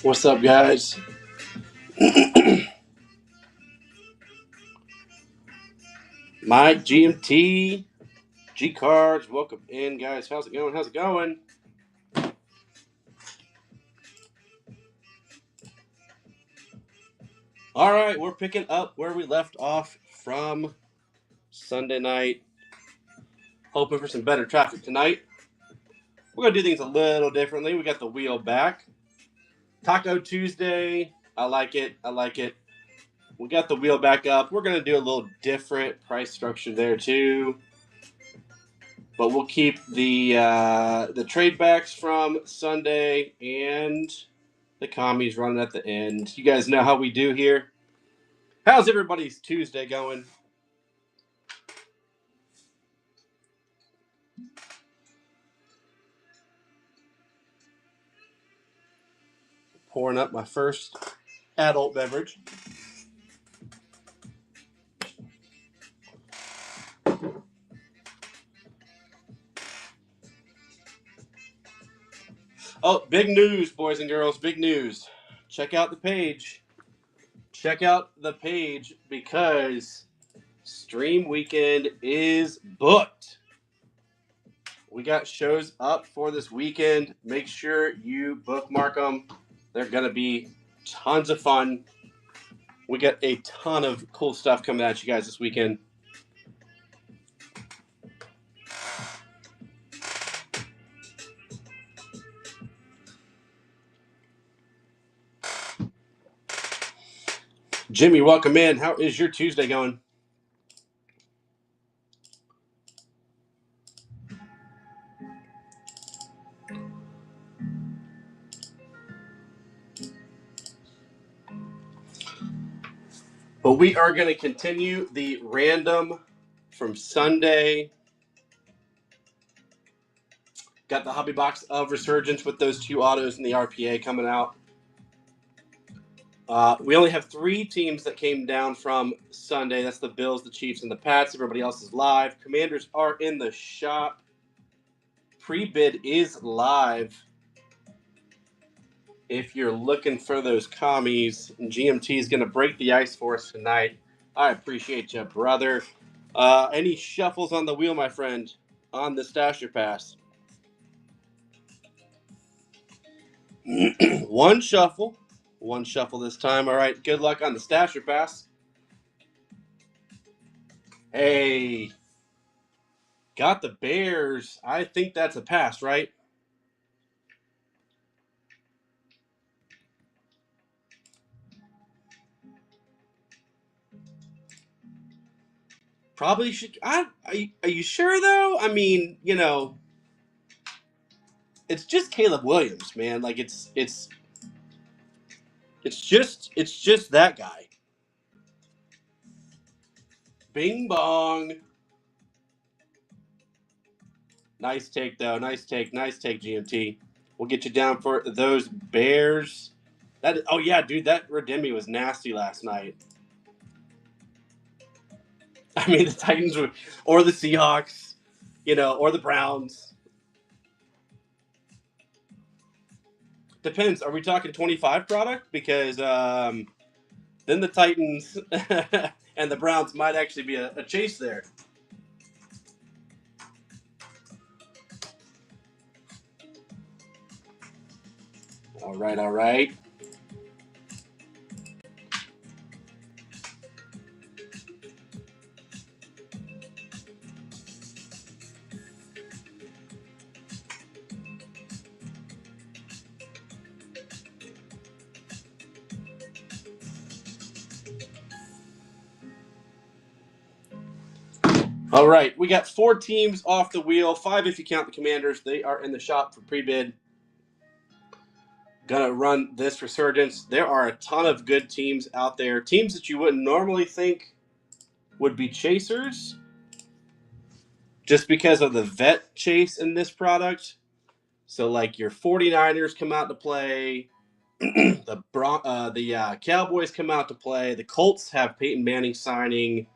What's up, guys? Mike, GMT, G Cards, welcome in, guys. How's it going? How's it going? All right, we're picking up where we left off from Sunday night. Hoping for some better traffic tonight. We're going to do things a little differently. We got the wheel back. Taco Tuesday. I like it. I like it. We got the wheel back up. We're going to do a little different price structure there, too. But we'll keep the trade backs from Sunday and the commies running at the end. You guys know how we do here. How's everybody's Tuesday going? Pouring up my first adult beverage. Oh, big news, boys and girls. Big news. Check out the page. Check out the page because Stream Weekend is booked. We got shows up for this weekend. Make sure you bookmark them. They're going to be tons of fun. We got a ton of cool stuff coming at you guys this weekend. Jimmy, welcome in. How is your Tuesday going? But we are going to continue the random from Sunday. Got the hobby box of Resurgence with those two autos and the RPA coming out. We only have 3 teams that came down from Sunday. That's the Bills, the Chiefs, and the Pats. Everybody else is live. Commanders are in the shop. Pre-bid is live. If you're looking for those commies, GMT is going to break the ice for us tonight. I appreciate you, brother. Any shuffles on the wheel, my friend, on the Stasher Pass? One shuffle this time. All right, good luck on the Stasher Pass. Hey, got the Bears. I think that's a pass, right? Probably should. Are you sure though? I mean, it's just Caleb Williams, man. Like it's just that guy. Bing bong. Nice take though. Nice take, GMT. We'll get you down for those Bears. Oh yeah, dude, that Redemi was nasty last night. I mean, the Titans or the Seahawks, or the Browns. Depends. Are we talking 25 product? Because then the Titans and the Browns might actually be a chase there. All right, all right. All right, we got 4 teams off the wheel, 5 if you count the Commanders. They are in the shop for pre-bid. Gonna run this Resurgence. There are a ton of good teams out there. Teams that you wouldn't normally think would be chasers just because of the vet chase in this product. So like your 49ers come out to play. the Cowboys come out to play. The Colts have Peyton Manning signing.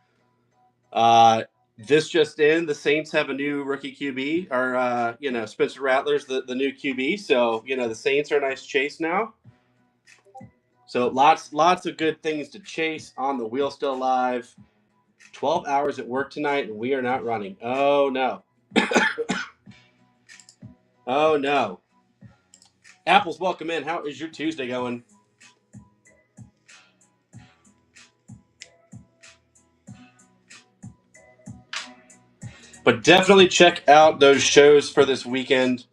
This just in, the Saints have a new rookie QB, or Spencer Rattler's the new QB. So the Saints are a nice chase now. So lots of good things to chase on the wheel still alive. 12 hours at work tonight, and we are not running. Oh, no. Oh, no. Apples, welcome in. How is your Tuesday going? But definitely check out those shows for this weekend.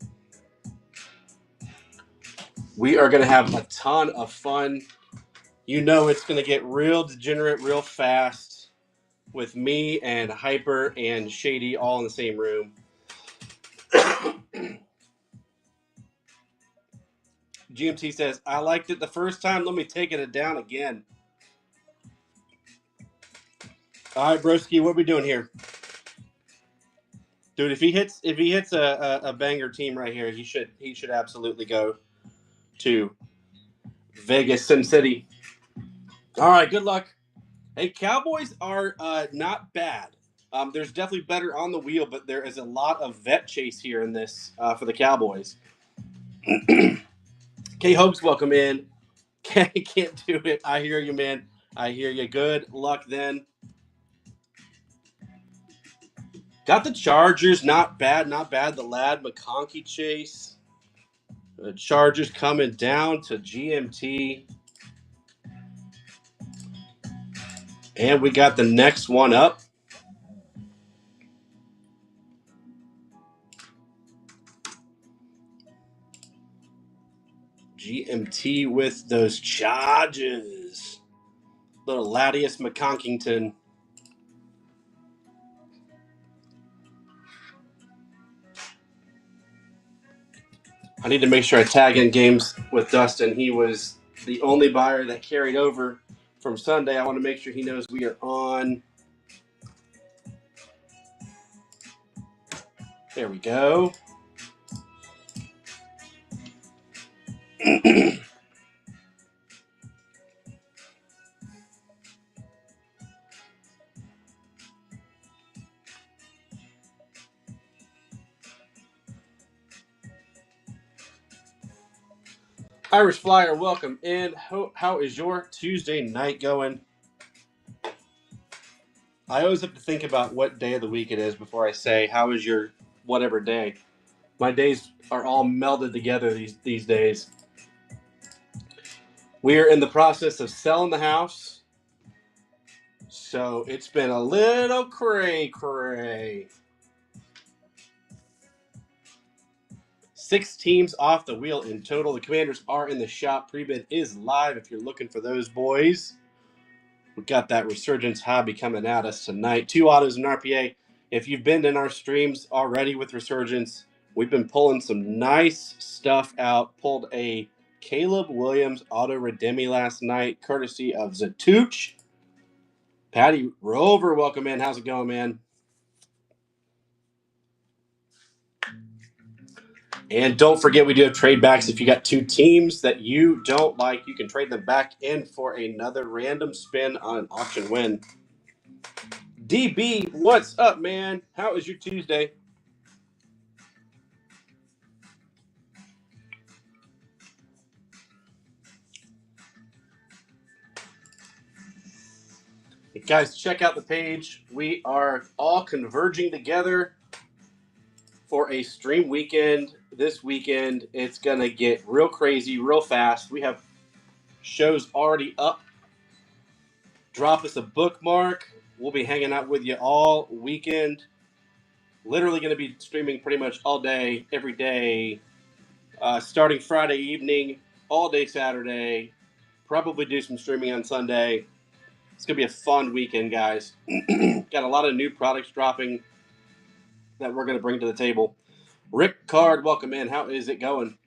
We are going to have a ton of fun. You know it's going to get real degenerate real fast with me and Hyper and Shady all in the same room. GMT says, I liked it the first time. Let me take it down again. All right, broski, what are we doing here? Dude, if he hits a banger team right here, he should absolutely go to Vegas, Sin City. All right, good luck. Hey, Cowboys are not bad. There's definitely better on the wheel, but there is a lot of vet chase here in this for the Cowboys. K Hope's welcome in. Can't do it. I hear you, man. I hear you. Good luck then. Got the Chargers. Not bad. Not bad. The Lad McConkey chase. The Chargers coming down to GMT. And we got the next one up. GMT with those Chargers. Little Ladius McConkington. I need to make sure I tag in games with Dustin. He was the only buyer that carried over from Sunday. I want to make sure he knows we are on. There we go. Irish Flyer, welcome in. How is your Tuesday night going? I always have to think about what day of the week it is before I say, how is your whatever day? My days are all melded together these days. We are in the process of selling the house. So it's been a little cray. 6 teams off the wheel in total. The Commanders are in the shop. Pre-bid is live if you're looking for those boys. We got that Resurgence hobby coming at us tonight. 2 autos and RPA. If you've been in our streams already with Resurgence, we've been pulling some nice stuff out. Pulled a Caleb Williams auto Redemi last night, courtesy of Zatuch. Patty Rover, welcome in. How's it going, man? And don't forget, we do have trade backs. If you got 2 teams that you don't like, you can trade them back in for another random spin on an auction win. DB, what's up, man? How is your Tuesday? Guys, check out the page. We are all converging together for a stream weekend. This weekend, it's going to get real crazy, real fast. We have shows already up. Drop us a bookmark. We'll be hanging out with you all weekend. Literally going to be streaming pretty much all day, every day, starting Friday evening, all day Saturday. Probably do some streaming on Sunday. It's going to be a fun weekend, guys. Got a lot of new products dropping that we're going to bring to the table. Rick Card, welcome in. How is it going?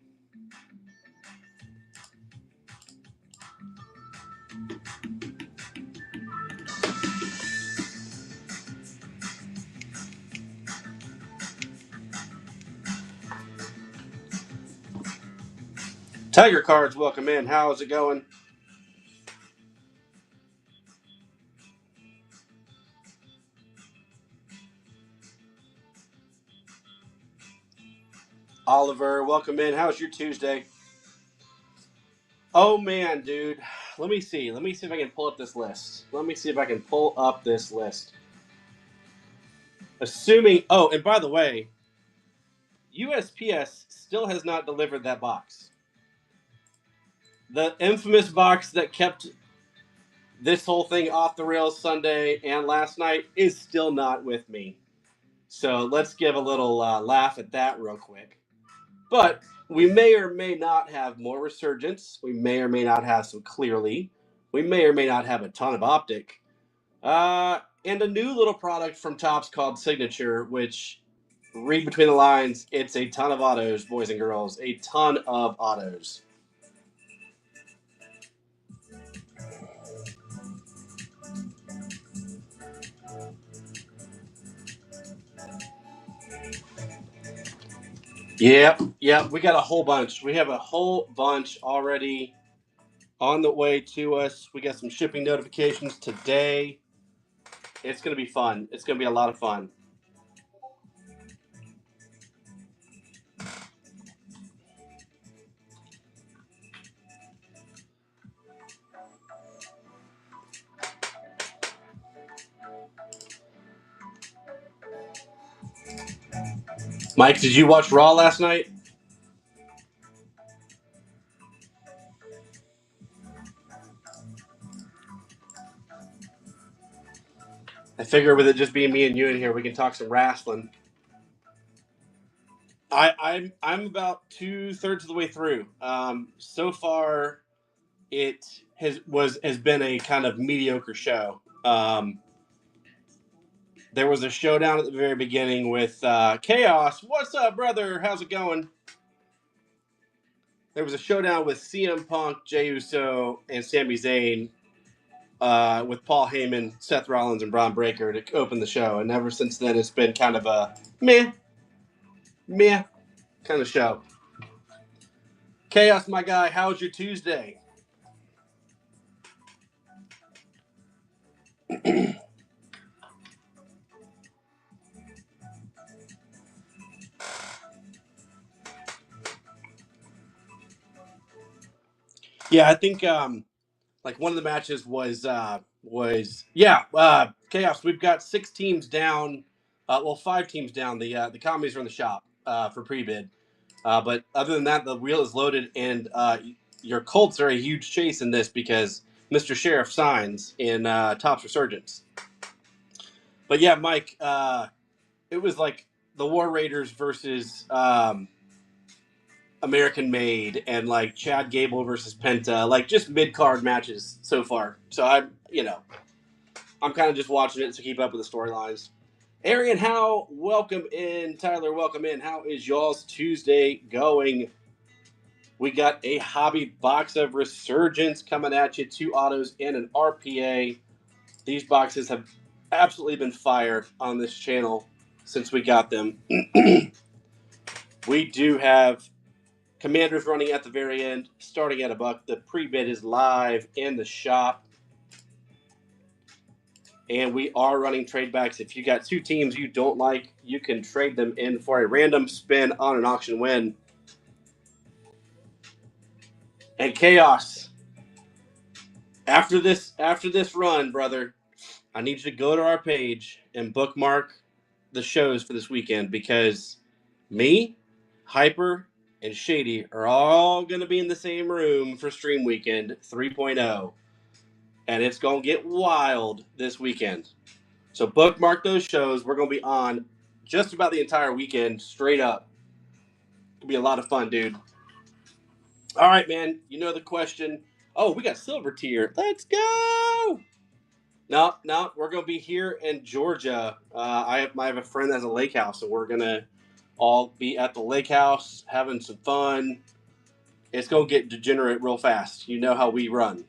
Tiger Cards, welcome in. How is it going? Oliver, welcome in. How's your Tuesday? Oh, man, dude. Let me see. Let me see if I can pull up this list. Let me see if I can pull up this list. Assuming. Oh, and by the way, USPS still has not delivered that box. The infamous box that kept this whole thing off the rails Sunday and last night is still not with me. So let's give a little laugh at that real quick. But we may or may not have more Resurgence. We may or may not have some Clearly. We may or may not have a ton of Optic. And a new little product from Topps called Signature, which, read between the lines, it's a ton of autos, boys and girls. A ton of autos. Yep, we got a whole bunch. We have a whole bunch already on the way to us. We got some shipping notifications today. It's going to be fun. It's going to be a lot of fun. Mike, did you watch Raw last night? I figure with it just being me and you in here, we can talk some wrestling. I'm about 2/3 of the way through. So far, it has been a kind of mediocre show. There was a showdown at the very beginning with Chaos. What's up, brother? How's it going? There was a showdown with CM Punk, Jey Uso, and Sami Zayn with Paul Heyman, Seth Rollins, and Braun Breaker to open the show. And ever since then, it's been kind of a meh kind of show. Chaos, my guy, how was your Tuesday? Yeah, I think like one of the matches was Chaos. We've got 6 teams down, 5 teams down. The commies are in the shop for pre-bid, but other than that, the wheel is loaded, and your Colts are a huge chase in this because Mr. Sheriff signs in Topps Resurgence. But yeah, Mike, it was like the War Raiders versus American Made and like Chad Gable versus Penta, like just mid-card matches so far. So I'm kind of just watching it to keep up with the storylines. Arian, how welcome in. Tyler, welcome in. How is y'all's Tuesday going? We got a hobby box of Resurgence coming at you, 2 autos and an RPA. These boxes have absolutely been fire on this channel since we got them. We do have Commanders running at the very end, starting at $1. The pre-bid is live in the shop. And we are running trade backs. If you got 2 teams you don't like, you can trade them in for a random spin on an auction win. And Chaos, after this run, brother, I need you to go to our page and bookmark the shows for this weekend because me, Hyper, and Shady are all going to be in the same room for Stream Weekend 3.0. And it's going to get wild this weekend. So bookmark those shows. We're going to be on just about the entire weekend straight up. It'll be a lot of fun, dude. All right, man. You know the question. Oh, we got Silver Tier. Let's go. No, we're going to be here in Georgia. I have a friend that has a lake house, so we're going to all be at the lake house having some fun. It's going to get degenerate real fast. You know how we run.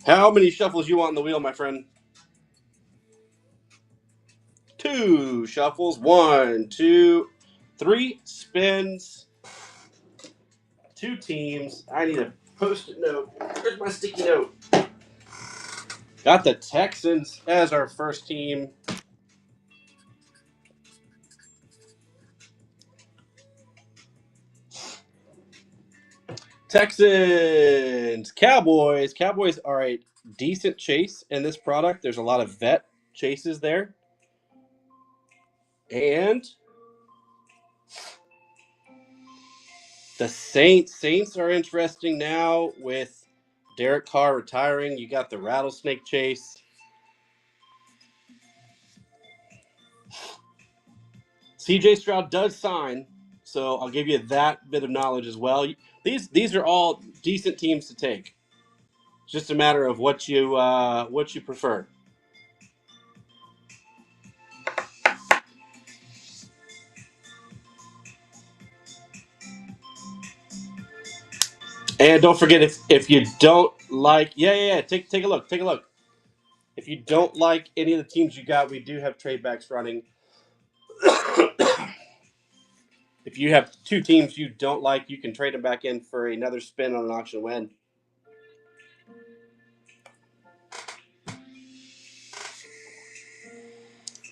How many shuffles you want in the wheel, my friend? 2 shuffles. 1, 2, 3 spins. 2 teams. I need a post-it note. Where's my sticky note? Got the Texans as our first team. Texans, Cowboys. Cowboys are a decent chase in this product. There's a lot of vet chases there. And the Saints. Saints are interesting now with Derek Carr retiring. You got the rattlesnake chase. CJ Stroud does sign, so I'll give you that bit of knowledge as well. These are all decent teams to take. It's just a matter of what you prefer. And don't forget, if you don't like, take a look. If you don't like any of the teams you got, we do have trade backs running. If you have two teams you don't like, you can trade them back in for another spin on an auction win.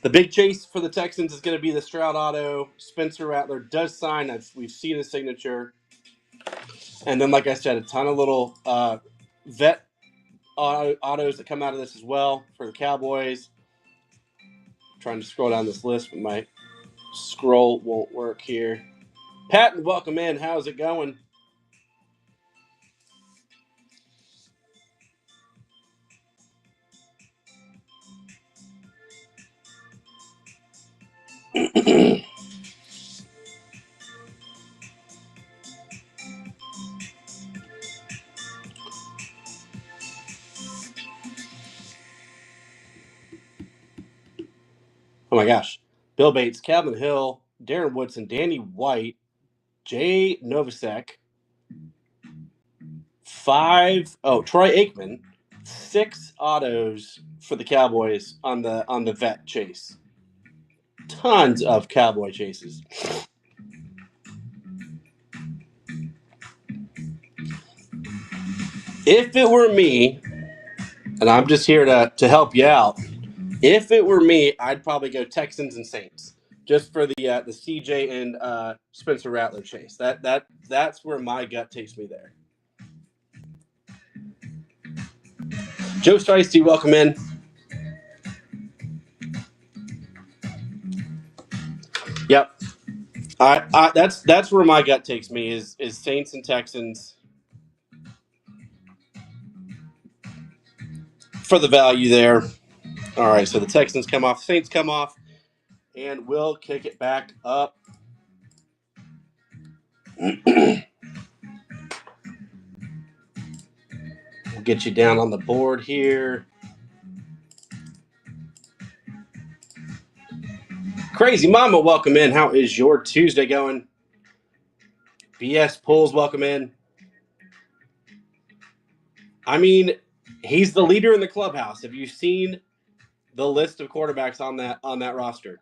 The big chase for the Texans is going to be the Stroud auto. Spencer Rattler does sign. We've seen his signature. And then, like I said, a ton of little vet autos that come out of this as well for the Cowboys. I'm trying to scroll down this list, but my scroll won't work here. Patton, welcome in. How's it going? Oh my gosh. Bill Bates, Calvin Hill, Darren Woodson, Danny White, Jay Novacek, Troy Aikman, 6 autos for the Cowboys on the vet chase. Tons of Cowboy chases. If it were me, and I'm just here to help you out, if it were me, I'd probably go Texans and Saints just for the CJ and Spencer Rattler chase. That's where my gut takes me there. Joe Streisty, welcome in. Yep. That's where my gut takes me is Saints and Texans for the value there. All right, so the Texans come off, Saints come off, and we'll kick it back up. We'll get you down on the board here. Crazy Mama, welcome in. How is your Tuesday going? BS Pulls, welcome in. I mean, he's the leader in the clubhouse. Have you seen the list of quarterbacks on that roster?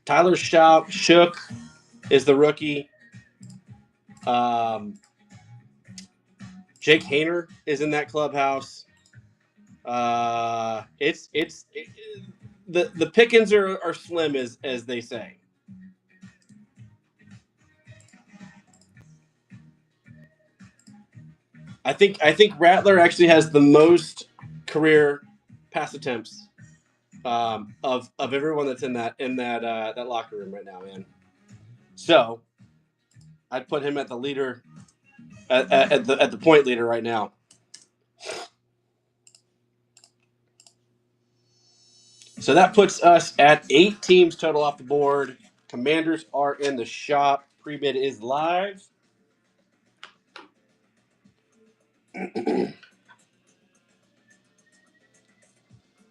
Tyler Shook is the rookie. Jake Hayner is in that clubhouse. The pickings are slim as they say. I think Rattler actually has the most career pass attempts of everyone that's in that locker room right now, man. So I'd put him at the leader at the point leader right now. So that puts us at 8 teams total off the board. Commanders are in the shop. Pre-bid is live.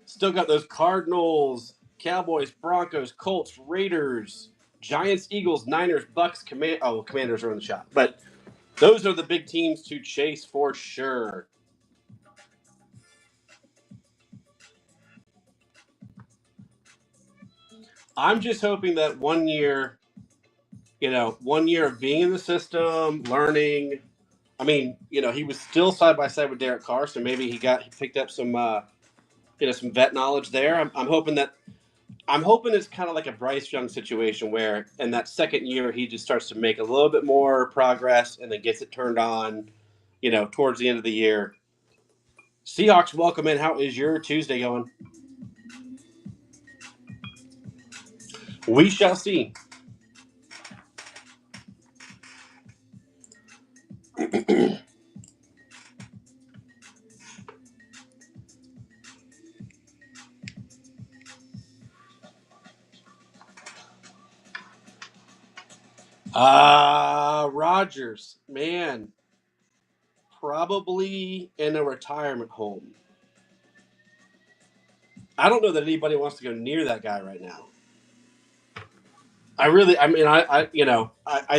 Still got those Cardinals, Cowboys, Broncos, Colts, Raiders, Giants, Eagles, Niners, Bucks, Commanders are in the shop. But those are the big teams to chase for sure. I'm just hoping that 1 year, 1 year of being in the system, learning. I mean, he was still side by side with Derek Carr, so maybe he picked up some, some vet knowledge there. I'm hoping that I'm hoping it's kind of like a Bryce Young situation where in that second year he just starts to make a little bit more progress and then gets it turned on, towards the end of the year. Seahawks, welcome in. How is your Tuesday going? We shall see. Rodgers, man, probably in a retirement home. I don't know that anybody wants to go near that guy right now. I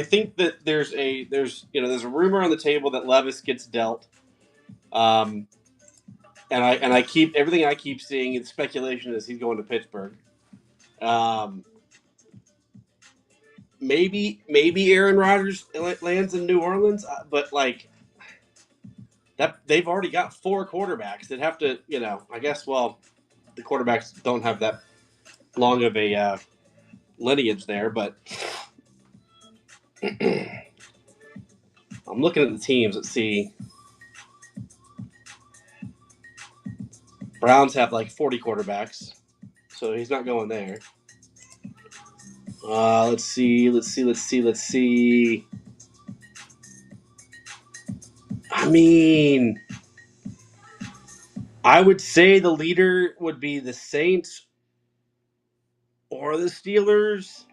think that there's a rumor on the table that Levis gets dealt. Um, and I keep everything I keep seeing in speculation is he's going to Pittsburgh. Maybe Aaron Rodgers lands in New Orleans, but like that they've already got 4 quarterbacks that have to, I guess. Well, the quarterbacks don't have that long of a lineage there, but I'm looking at the teams. Let's see. Browns have like 40 quarterbacks, so he's not going there. Let's see. I mean, I would say the leader would be the Saints or the Steelers,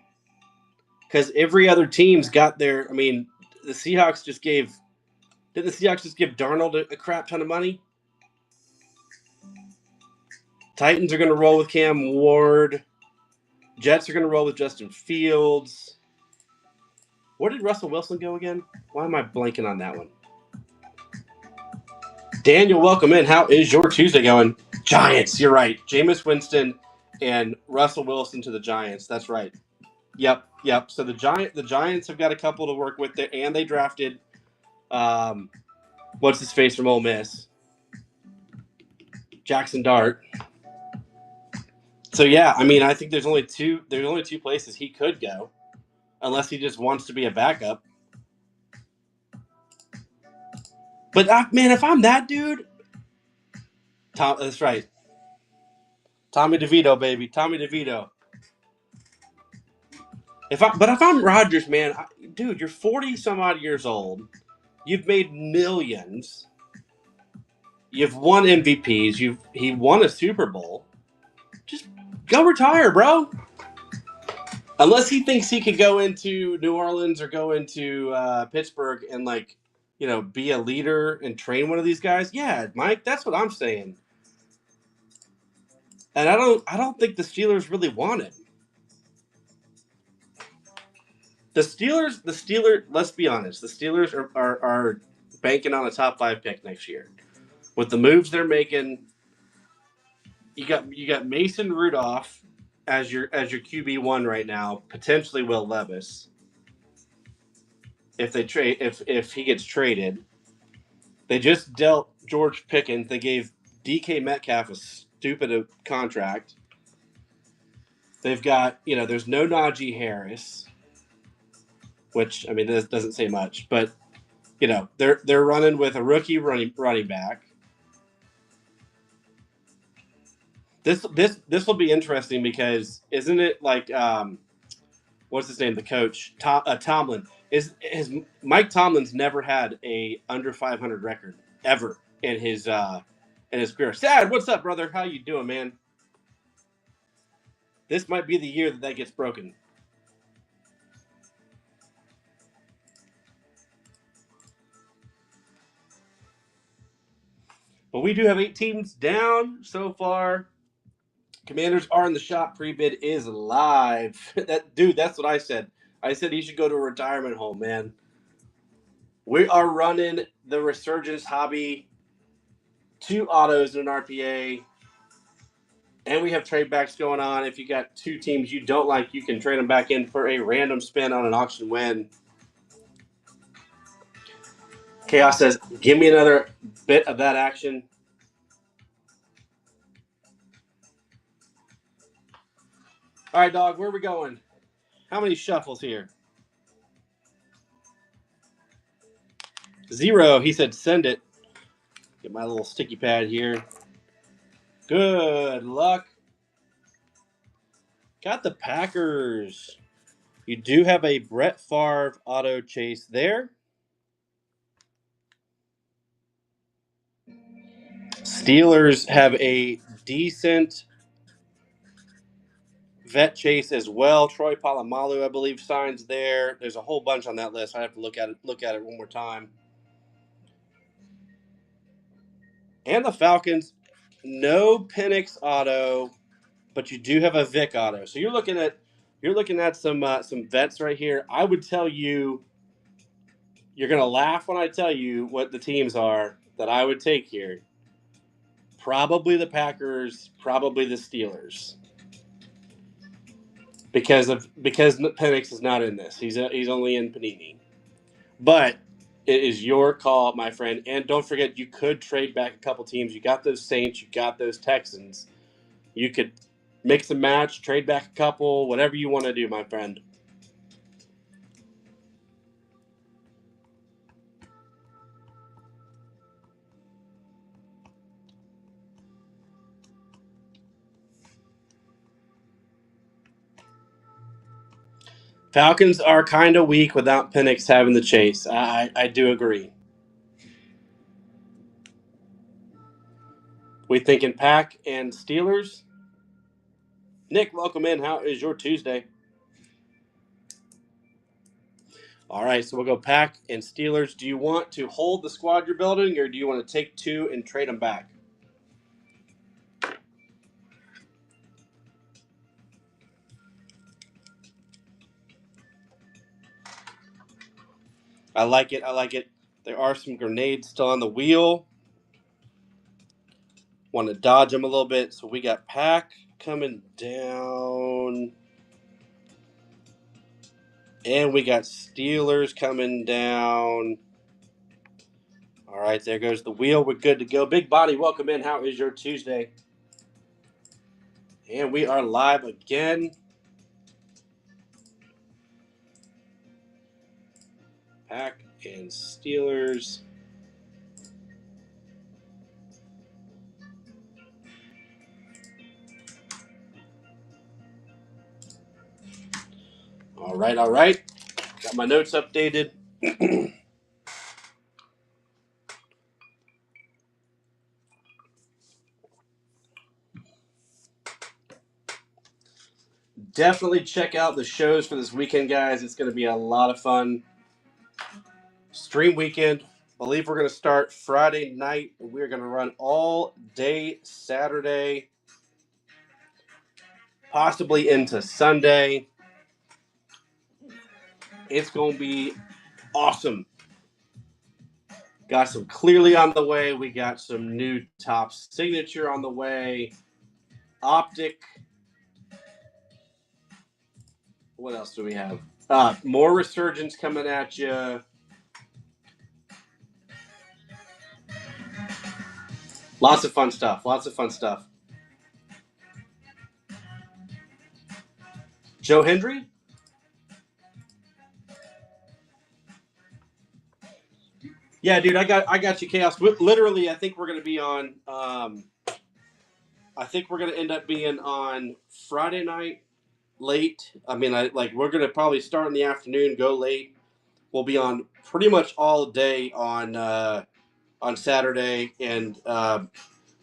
because every other team's got their. I mean, the Seahawks just gave. Did the Seahawks just give Darnold a crap ton of money? Titans are going to roll with Cam Ward. Jets are going to roll with Justin Fields. Where did Russell Wilson go again? Why am I blanking on that one? Daniel, welcome in. How is your Tuesday going? Giants, you're right. Jameis Winston and Russell Wilson to the Giants. That's right. Yep. So the Giants have got a couple to work with there, and they drafted what's his face from Ole Miss? Jackson Dart. So yeah, I mean, I think there's only two places he could go, unless he just wants to be a backup. But man, if I'm that dude, that's right. Tommy DeVito, baby, Tommy DeVito. If I'm Rodgers, man, dude, you're 40 some odd years old. You've made millions. You've won MVPs. He won a Super Bowl. Just go retire, bro. Unless he thinks he could go into New Orleans or go into Pittsburgh and be a leader and train one of these guys. Yeah, Mike, that's what I'm saying. And I don't think the Steelers really want him. The Steelers. Let's be honest. The Steelers are banking on a top 5 pick next year. With the moves they're making, you got Mason Rudolph as your QB1 right now. Potentially Will Levis. If he gets traded, they just dealt George Pickens. They gave DK Metcalf a stupid contract. They've got there's no Najee Harris, which I mean this doesn't say much, but they're running with a rookie running back. This will be interesting because isn't it like what's his name? The coach Tomlin has Mike Tomlin's never had a under 500 record ever in his career. Sad, what's up, brother? How you doing, man? This might be the year that gets broken. But we do have 8 teams down so far. Commanders are in the shop. Pre-bid is live. That's what I said. I said he should go to a retirement home, man. We are running the Resurgence hobby. 2 autos in an RPA. And we have trade backs going on. If you got 2 teams you don't like, you can trade them back in for a random spin on an auction win. Chaos says, give me another bit of that action. All right, dog, where are we going? How many shuffles here? 0. He said send it. Get my little sticky pad here. Good luck. Got the Packers. You do have a Brett Favre auto chase there. Steelers have a decent vet chase as well. Troy Polamalu, I believe, signs there. There's a whole bunch on that list. I have to look at it one more time. And the Falcons, no Penix auto, but you do have a Vic auto. So you're looking at some vets right here. I would tell you, you're gonna laugh when I tell you what the teams are that I would take here. Probably the Packers, probably the Steelers. Because Penix is not in this. He's only in Panini. But it is your call, my friend. And don't forget, you could trade back a couple teams. You got those Saints, you got those Texans. You could mix and match, trade back a couple, whatever you want to do, my friend. Falcons are kind of weak without Penix having the chase. I do agree. We thinking Pack and Steelers? Nick, welcome in. How is your Tuesday? All right, so we'll go Pack and Steelers. Do you want to hold the squad you're building, or do you want to take 2 and trade them back? I like it. There are some grenades still on the wheel. Want to dodge them a little bit. So we got Pack coming down. And we got Steelers coming down. All right, there goes the wheel. We're good to go. Big Body, welcome in. How is your Tuesday? And we are live again. Pack and Steelers. All right. Got my notes updated. Definitely check out the shows for this weekend, guys. It's going to be a lot of fun. Stream weekend. I believe we're going to start Friday night, and we're going to run all day Saturday, possibly into Sunday. It's going to be awesome. Got some Clearly on the way. We got some new Top Signature on the way. Optic. What else do we have? More Resurgence coming at you. Lots of fun stuff. Joe Hendry? Yeah, dude, I got you, Chaos. Literally, I think we're going to be on. I think we're going to end up being on Friday night late. I mean, we're going to probably start in the afternoon, go late. We'll be on pretty much all day on Saturday and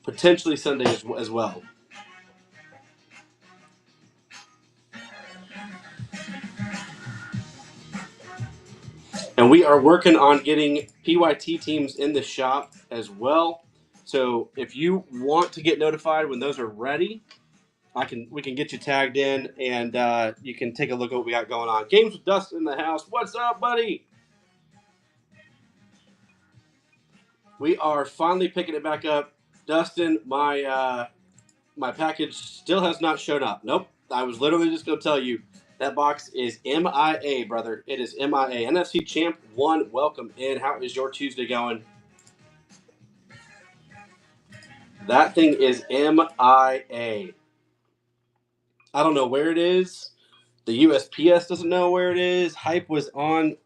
potentially Sunday as well. And we are working on getting PYT teams in the shop as well. So if you want to get notified when those are ready, we can get you tagged in, and you can take a look at what we got going on. Games with Dustin in the house. What's up, buddy? We are finally picking it back up. Dustin, my package still has not shown up. Nope. I was literally just going to tell you that box is MIA, brother. It is MIA. NFC Champ 1, welcome in. How is your Tuesday going? That thing is MIA. I don't know where it is. The USPS doesn't know where it is. Hype was on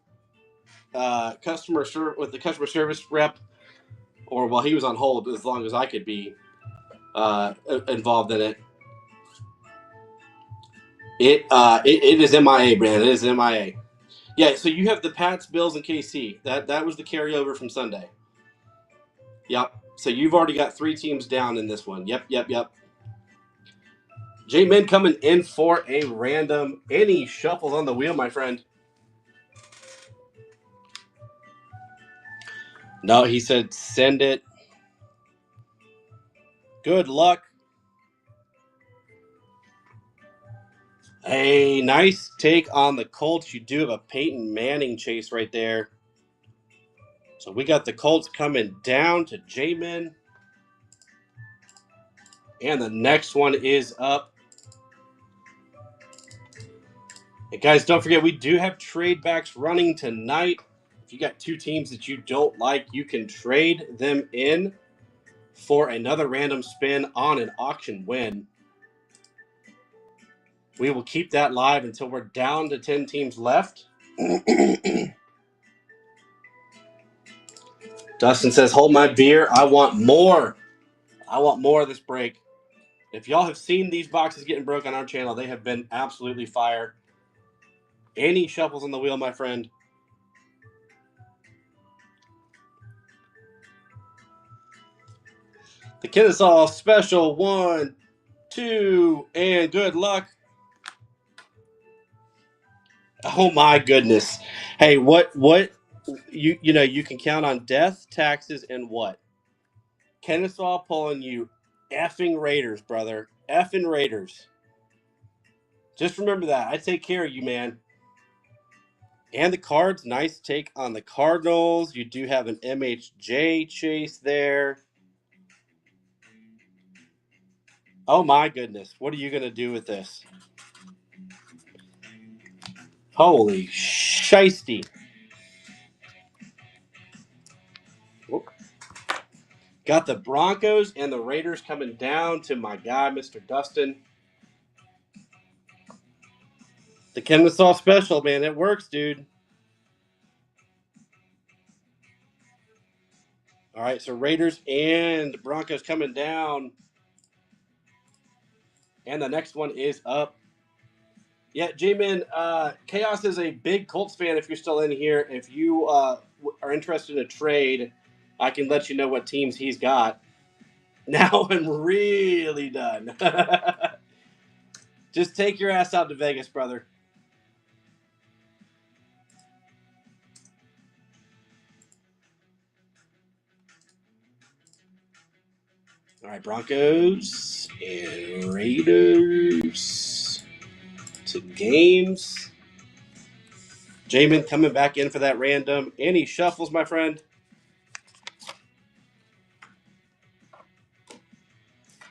with the customer service rep, or he was on hold as long as I could be involved in it. It is MIA, Brandon. It is MIA. Yeah, so you have the Pats, Bills, and KC. That was the carryover from Sunday. Yep. So you've already got 3 teams down in this one. Yep. J-Men coming in for a random. Any shuffles on the wheel, my friend? No, he said send it. Good luck. A nice take on the Colts. You do have a Peyton Manning chase right there. So we got the Colts coming down to J-Men. And the next one is up. And guys, don't forget, we do have trade backs running tonight. If you got 2 teams that you don't like, you can trade them in for another random spin on an auction win. We will keep that live until we're down to 10 teams left. Dustin says, hold my beer. I want more. I want more of this break. If y'all have seen these boxes getting broke on our channel, they have been absolutely fire. Any shuffles on the wheel, my friend? The Kennesaw special 1, 2, and good luck. Oh my goodness. Hey, what you can count on death, taxes, and what? Kennesaw pulling you effing Raiders, brother. Effing Raiders. Just remember that. I take care of you, man. And the Cards, nice take on the Cardinals. You do have an MHJ chase there. Oh my goodness. What are you going to do with this? Holy shiesty. Got the Broncos and the Raiders coming down to my guy, Mr. Dustin. The Kennesaw special, man. It works, dude. All right, so Raiders and Broncos coming down. And the next one is up. Yeah, J-Man, Chaos is a big Colts fan if you're still in here. If you are interested in a trade, I can let you know what teams he's got. Now I'm really done. Just take your ass out to Vegas, brother. All right, Broncos and Raiders to games. J-Man coming back in for that random. Any shuffles, my friend?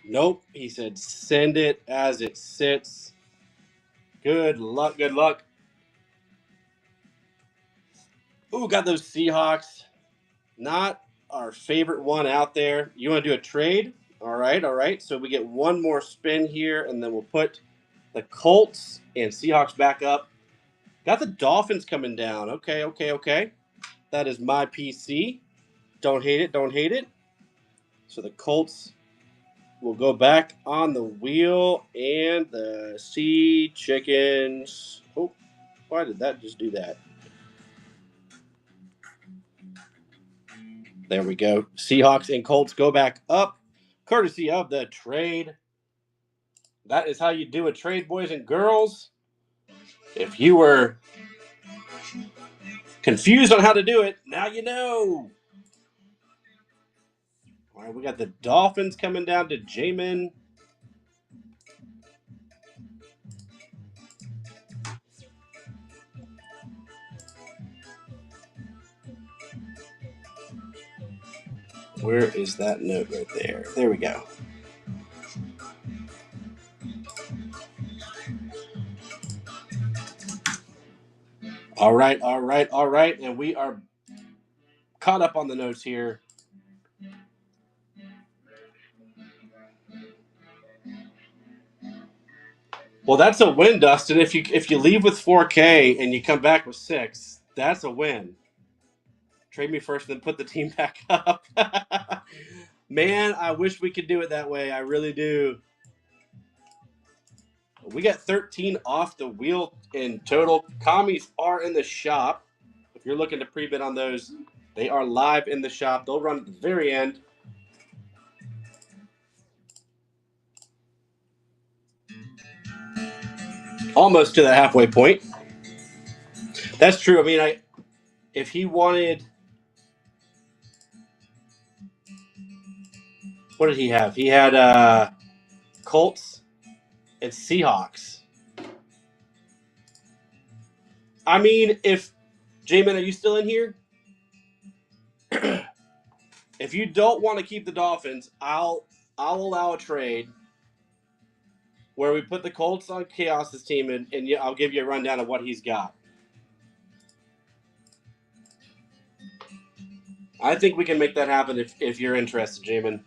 Nope. He said send it as it sits. Good luck. Good luck. Ooh, got those Seahawks. Not our favorite one out there. You want to do a trade? All right. So we get one more spin here, and then we'll put the Colts and Seahawks back up. Got the Dolphins coming down. Okay. That is my PC. Don't hate it. So the Colts will go back on the wheel, and the Sea Chickens. Oh, why did that just do that? There we go. Seahawks and Colts go back up, courtesy of the trade. That is how you do a trade, boys and girls. If you were confused on how to do it, now you know. All right, we got the Dolphins coming down to Jamin. Where is that note right there? There we go. All right. And we are caught up on the notes here. Well, that's a win, Dustin. If you leave with 4K and you come back with 6, that's a win. Trade me first, then put the team back up. Man, I wish we could do it that way. I really do. We got 13 off the wheel in total. Commies are in the shop. If you're looking to pre-bid on those, they are live in the shop. They'll run at the very end. Almost to the halfway point. That's true. I mean, if he wanted, what did he have? He had Colts and Seahawks. I mean, if Jamin, are you still in here? If you don't want to keep the Dolphins, I'll allow a trade where we put the Colts on Chaos's team, and I'll give you a rundown of what he's got. I think we can make that happen if you're interested, Jamin.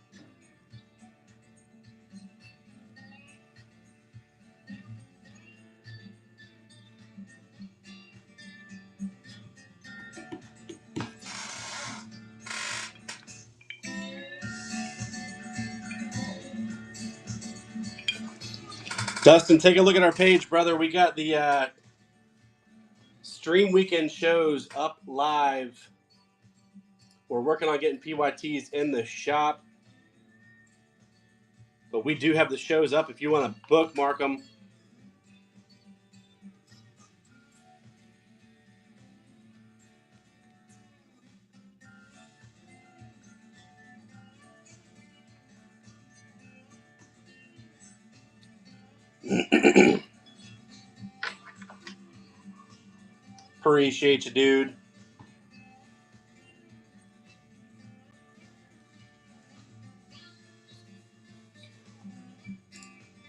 Dustin, take a look at our page, brother. We got the stream weekend shows up live. We're working on getting PYTs in the shop. But we do have the shows up if you want to bookmark them. Appreciate you, dude.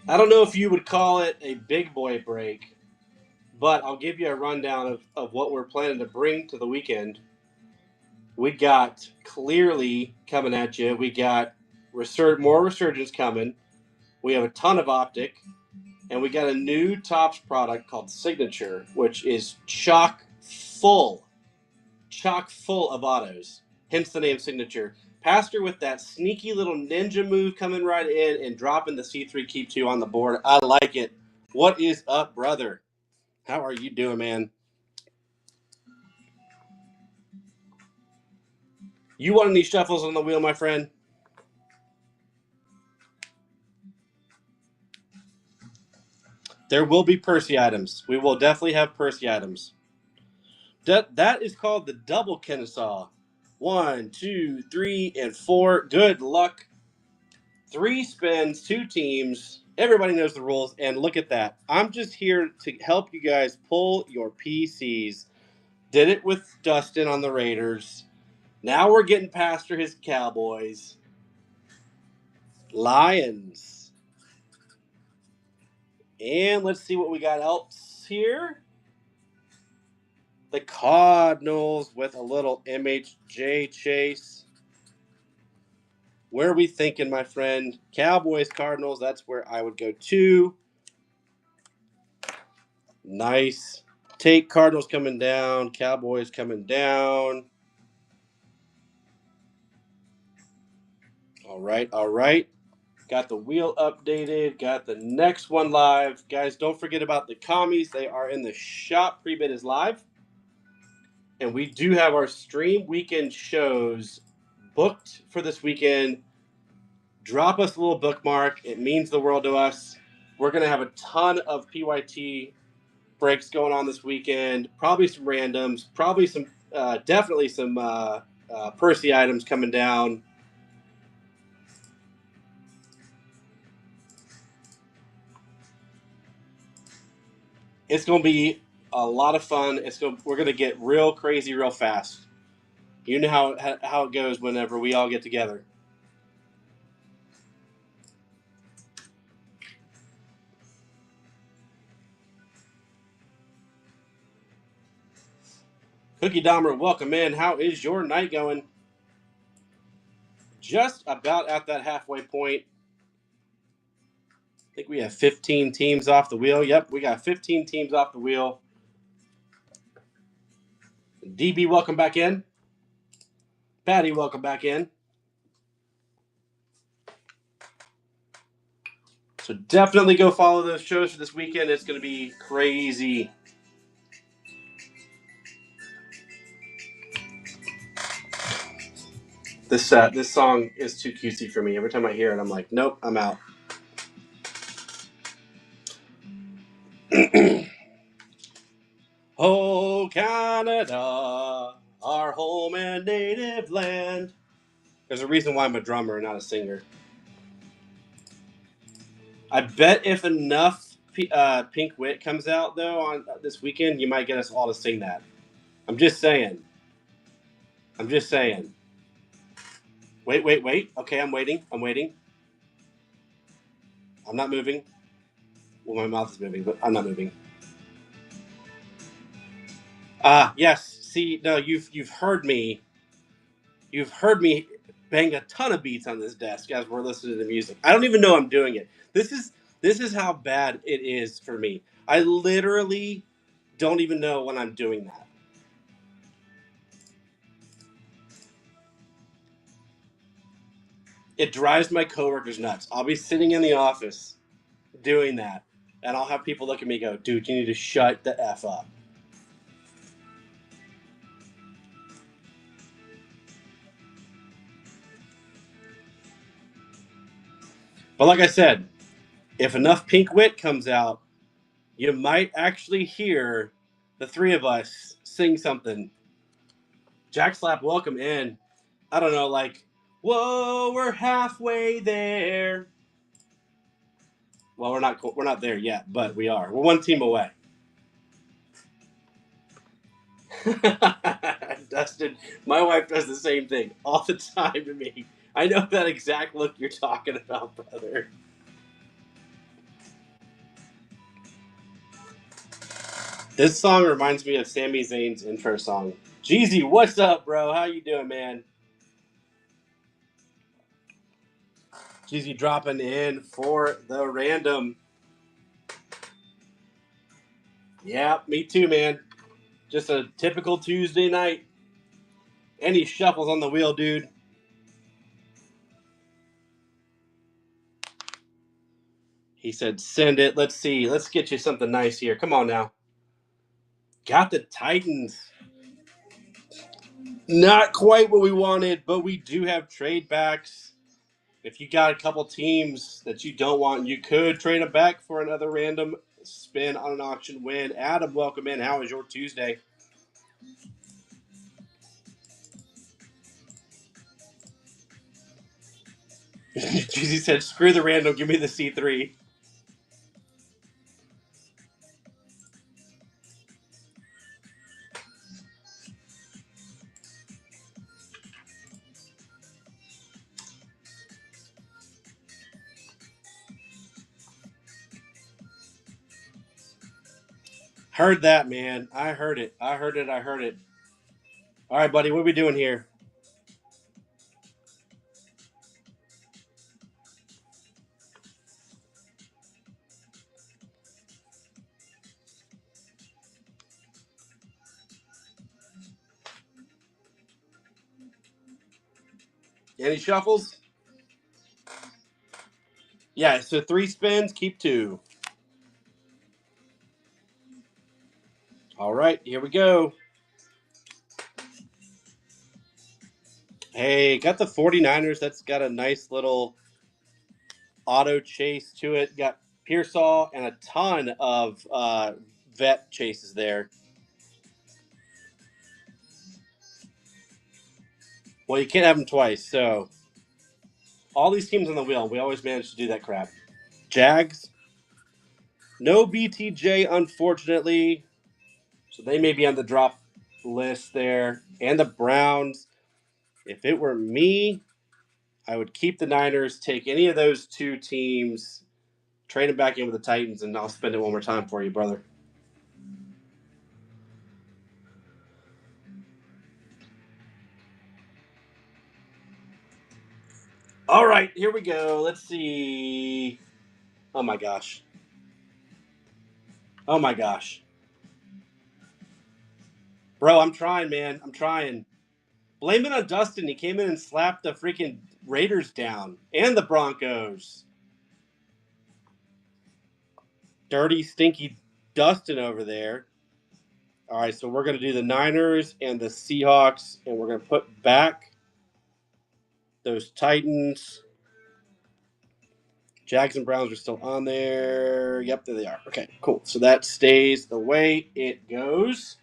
I don't know if you would call it a big boy break, but I'll give you a rundown of what we're planning to bring to the weekend. We got Clearly coming at you. We got more Resurgence coming. We have a ton of Optic. And we got a new Topps product called Signature, which is chock full of autos. Hence the name Signature. Pastor with that sneaky little ninja move coming right in and dropping the C3 Keep 2 on the board. I like it. What is up, brother? How are you doing, man? You want any shuffles on the wheel, my friend? There will be Percy items. We will definitely have Percy items. That is called the double Kennesaw. 1, 2, 3, and 4. Good luck. 3 spins, 2 teams. Everybody knows the rules, and look at that. I'm just here to help you guys pull your PCs. Did it with Dustin on the Raiders. Now we're getting Pastor his Cowboys. Lions. And let's see what we got else here. The Cardinals with a little MHJ chase. Where are we thinking, my friend? Cowboys, Cardinals, that's where I would go to. Nice. Take Cardinals coming down, Cowboys coming down. All right. Got the wheel updated. Got the next one live. Guys, don't forget about the commies. They are in the shop. Pre-bid is live. And we do have our stream weekend shows booked for this weekend. Drop us a little bookmark. It means the world to us. We're going to have a ton of PYT breaks going on this weekend. Probably some randoms. Probably some, definitely some Percy items coming down. It's going to be a lot of fun. We're going to get real crazy real fast. You know how it goes whenever we all get together. Cookie Dahmer, welcome in. How is your night going? Just about at that halfway point. I think we have 15 teams off the wheel. Yep, we got 15 teams off the wheel. DB, welcome back in. Patty, welcome back in. So definitely go follow those shows for this weekend. It's going to be crazy. This song is too cutesy for me. Every time I hear it, I'm like, nope, I'm out. Oh, Canada, our home and native land. There's a reason why I'm a drummer and not a singer. I bet if enough Pink Wit comes out, though, on this weekend, you might get us all to sing that. I'm just saying. Wait. Okay, I'm waiting. I'm not moving. Well, my mouth is moving, but I'm not moving. Yes. See, no, you've heard me. You've heard me bang a ton of beats on this desk as we're listening to the music. I don't even know I'm doing it. This is how bad it is for me. I literally don't even know when I'm doing that. It drives my coworkers nuts. I'll be sitting in the office doing that, and I'll have people look at me and go, dude, you need to shut the F up. But like I said, if enough Pink Wit comes out, you might actually hear the three of us sing something. Jack Slap, welcome in. I don't know, like, whoa, we're halfway there. Well, we're not there yet, but we are. We're one team away. Dustin, my wife does the same thing all the time to me. I know that exact look you're talking about, brother. This song reminds me of Sami Zayn's intro song. Jeezy, what's up, bro? How you doing, man? Jeezy dropping in for the random. Yeah, me too, man. Just a typical Tuesday night. And he shuffles on the wheel, dude. He said, send it. Let's see. Let's get you something nice here. Come on now. Got the Titans. Not quite what we wanted, but we do have trade backs. If you got a couple teams that you don't want, you could trade them back for another random spin on an auction win. Adam, welcome in. How was your Tuesday? Jeezy said, screw the random. Give me the C3. Heard that, man. I heard it. All right, buddy. What are we doing here? Any shuffles? Yeah, so 3 spins, keep 2. All right, here we go. Hey, got the 49ers. That's got a nice little auto chase to it. Got Pearsall and a ton of vet chases there. Well, you can't have them twice, so all these teams on the wheel, we always manage to do that crap. Jags, no BTJ, unfortunately. So they may be on the drop list there. And the Browns. If it were me, I would keep the Niners, take any of those 2 teams, trade them back in with the Titans, and I'll spend it one more time for you, brother. All right, here we go. Let's see. Oh my gosh. Oh my gosh. Bro, I'm trying, man. I'm trying. Blame it on Dustin. He came in and slapped the freaking Raiders down and the Broncos. Dirty, stinky Dustin over there. All right, so we're going to do the Niners and the Seahawks, and we're going to put back those Titans. Jags and Browns are still on there. Yep, there they are. Okay, cool. So that stays the way it goes.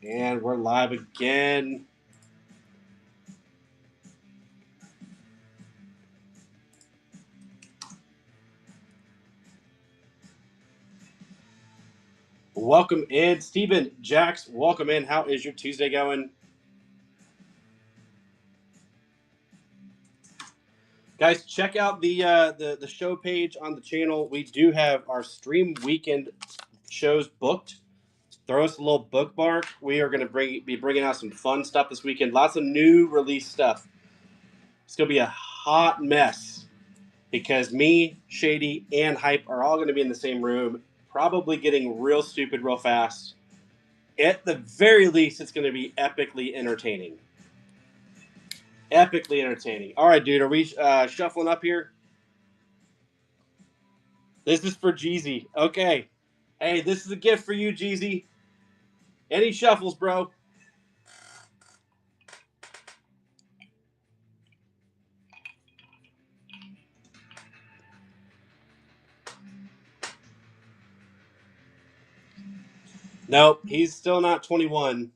And we're live again. Welcome in, Steven, Jax. Welcome in. How is your Tuesday going? Guys, check out the show page on the channel. We do have our stream weekend shows booked. Throw us a little bookmark. We are going to be bringing out some fun stuff this weekend. Lots of new release stuff. It's going to be a hot mess because me, Shady, and Hype are all going to be in the same room, probably getting real stupid real fast. At the very least, it's going to be epically entertaining. Epically entertaining. All right, dude. Are we shuffling up here? This is for Jeezy. Okay. Hey, this is a gift for you, Jeezy. Any shuffles, bro? Nope, he's still not 21.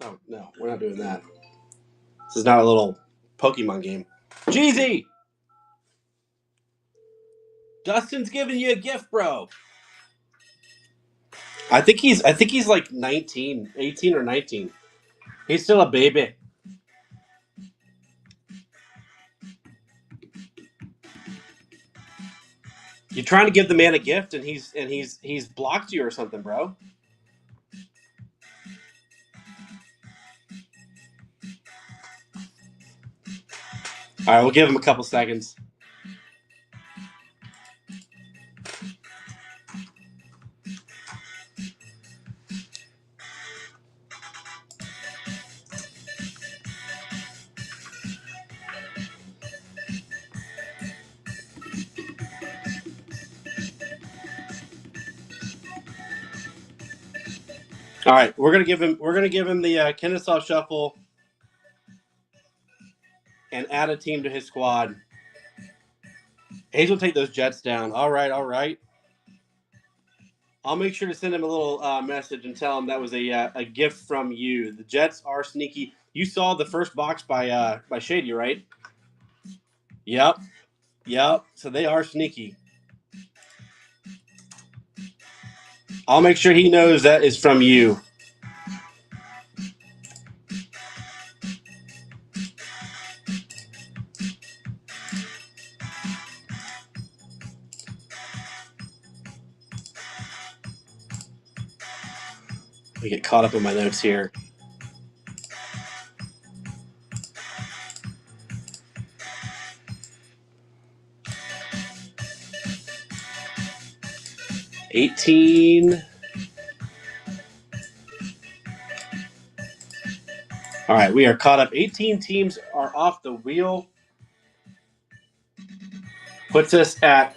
Oh, no, we're not doing that. This is not a little Pokemon game. Jeezy! Dustin's giving you a gift, bro. I think he's like 19, 18 or 19. He's still a baby. You're trying to give the man a gift and he's blocked you or something, bro. All right, we'll give him a couple seconds. All right, we're gonna give him the Kennesaw shuffle and add a team to his squad. Hayes will take those Jets down. All right, all right. I'll make sure to send him a little message and tell him that was a gift from you. The Jets are sneaky. You saw the first box by Shady, right? Yep. So they are sneaky. I'll make sure he knows that is from you. I get caught up in my notes here. $18. All right, we are caught up. 18 teams are off the wheel. Puts us at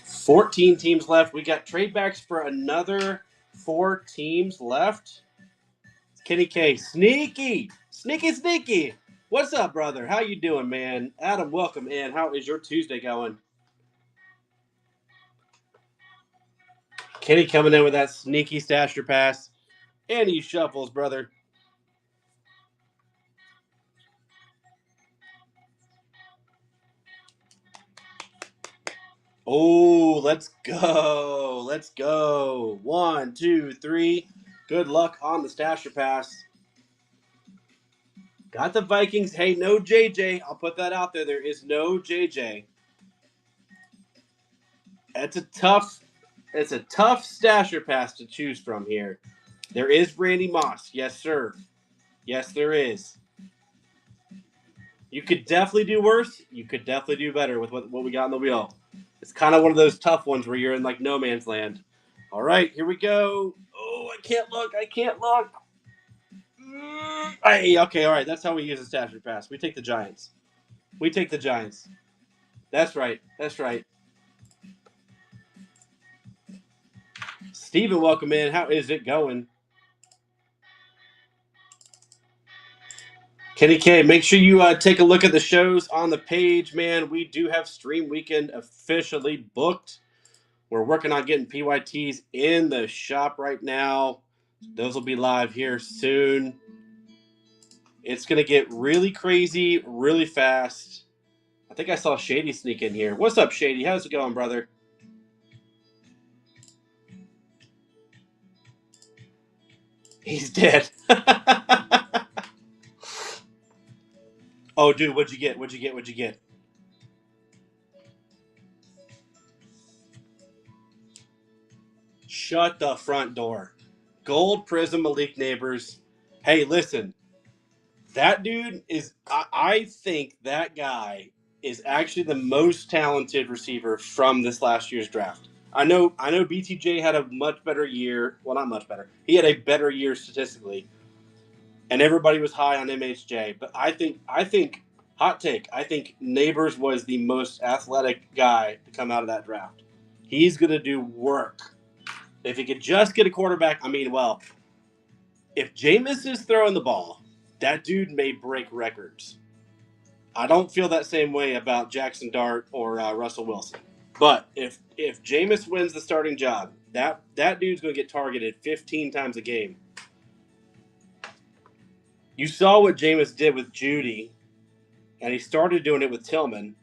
14 teams left. We got trade backs for another 4 teams left. Kenny K, sneaky. What's up, brother? How you doing, man? Adam, welcome in. How is your Tuesday going? Kenny coming in with that sneaky stasher pass. And he shuffles, brother. Oh, let's go. Let's go. 1, 2, 3. Good luck on the stasher pass. Got the Vikings. Hey, no JJ. I'll put that out there. There is no JJ. It's a tough stasher pass to choose from here. There is Randy Moss. Yes, sir. Yes, there is. You could definitely do worse. You could definitely do better with what we got on the wheel. It's kind of one of those tough ones where you're in like no man's land. All right, here we go. Oh, I can't look. I can't look. Hey, okay, all right. That's how we use the Stafford pass. We take the Giants. We take the Giants. That's right. That's right. Steven, welcome in. How is it going? Kenny K, make sure you take a look at the shows on the page, man. We do have Stream Weekend officially booked. We're working on getting PYTs in the shop right now. Those will be live here soon. It's going to get really crazy, really fast. I think I saw Shady sneak in here. What's up, Shady? How's it going, brother? He's dead. Oh, dude, what'd you get? What'd you get? What'd you get? Shut the front door. Gold Prism Malik Neighbors. Hey, listen. That dude is, I think that guy is actually the most talented receiver from this last year's draft. I know BTJ had a much better year. Well, not much better. He had a better year statistically, and everybody was high on MHJ. But I think, hot take, I think Neighbors was the most athletic guy to come out of that draft. He's gonna do work. If he could just get a quarterback, I mean, well, if Jameis is throwing the ball, that dude may break records. I don't feel that same way about Jackson Dart or Russell Wilson. But if Jameis wins the starting job, that dude's going to get targeted 15 times a game. You saw what Jameis did with Judy, and he started doing it with Tillman.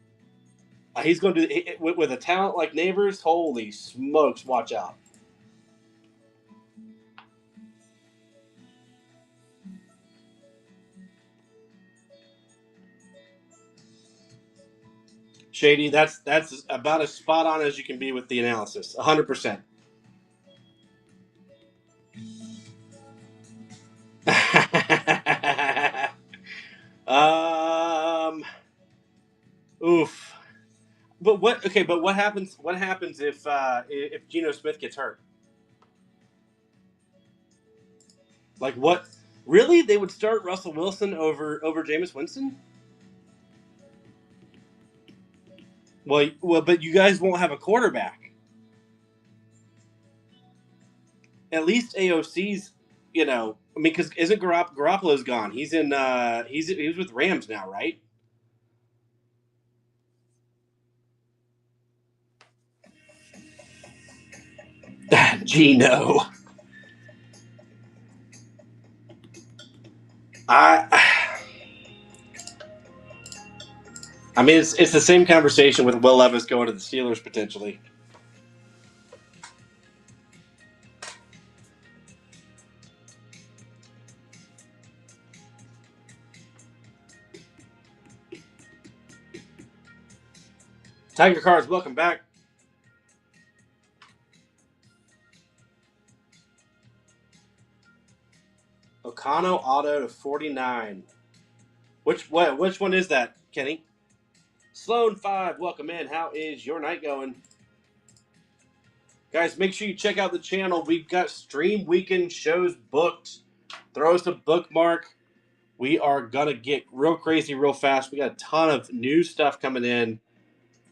He's going to do it with a talent like Neighbors. Holy smokes! Watch out. Shady, that's about as spot on as you can be with the analysis. 100%. Oof. But what? Okay, but what happens? What happens if Geno Smith gets hurt? Like what? Really? They would start Russell Wilson over Jameis Winston? Well, but you guys won't have a quarterback. At least AOC's, I mean, because isn't Garoppolo's gone? He's in. He's with Rams now, right? Geno. I. I mean, it's the same conversation with Will Levis going to the Steelers potentially. Tiger Cards, welcome back. Ocano auto to 49. Which one is that, Kenny? Sloan 5, welcome in. How is your night going? Guys, make sure you check out the channel. We've got Stream Weekend shows booked. Throw us a bookmark. We are going to get real crazy real fast. We got a ton of new stuff coming in,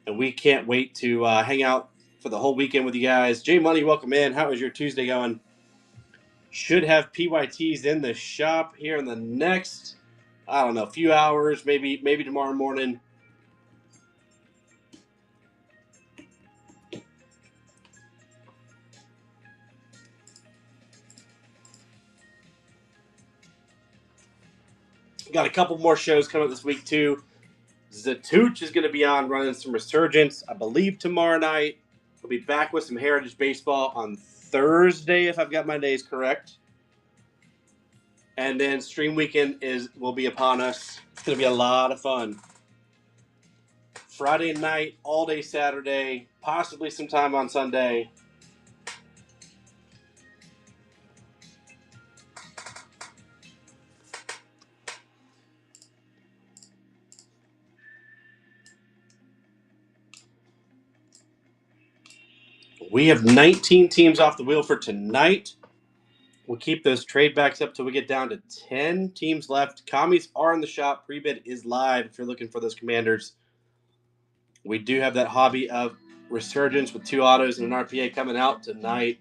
and we can't wait to hang out for the whole weekend with you guys. J Money, welcome in. How is your Tuesday going? Should have PYTs in the shop here in the next, I don't know, few hours, maybe tomorrow morning. Got a couple more shows coming up this week, too. Zatooch is going to be on running some Resurgence, I believe, tomorrow night. We'll be back with some Heritage Baseball on Thursday, if I've got my days correct. And then Stream Weekend will be upon us. It's going to be a lot of fun. Friday night, all day Saturday, possibly sometime on Sunday. We have 19 teams off the wheel for tonight. We'll keep those trade backs up till we get down to 10 teams left. Commies are in the shop. Pre-bid is live if you're looking for those commanders. We do have that hobby of Resurgence with 2 autos and an RPA coming out tonight.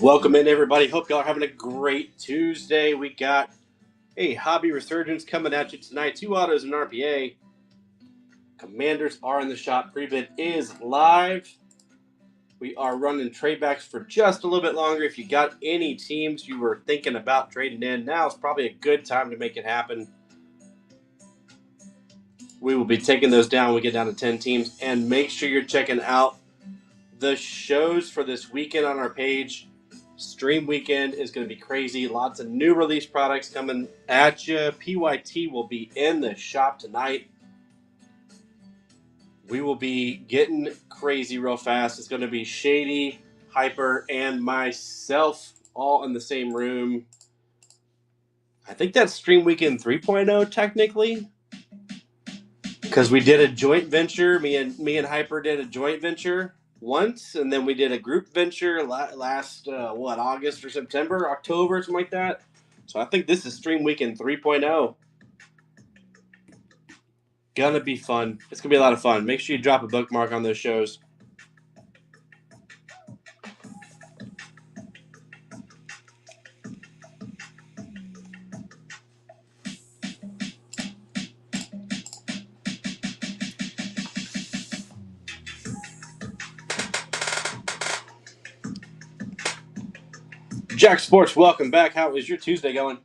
Welcome in, everybody. Hope y'all are having a great Tuesday. We got a hobby Resurgence coming at you tonight. 2 autos and RPA. Commanders are in the shop. Pre-bid is live. We are running trade backs for just a little bit longer. If you got any teams you were thinking about trading in, now is probably a good time to make it happen. We will be taking those down when we get down to 10 teams. And make sure you're checking out the shows for this weekend on our page. Stream weekend is going to be crazy. Lots of new release products coming at you. PYT will be in the shop tonight. We will be getting crazy real fast. It's going to be Shady, Hyper, and myself all in the same room. I think that's Stream Weekend 3.0 technically, because we did a joint venture. Me and Hyper did a joint venture once, and then we did a group venture last August or September, October, something like that. So I think this is Stream Weekend 3.0. Gonna be fun. It's gonna be a lot of fun. Make sure you drop a bookmark on those shows. Jack Sports, welcome back. How is your Tuesday going?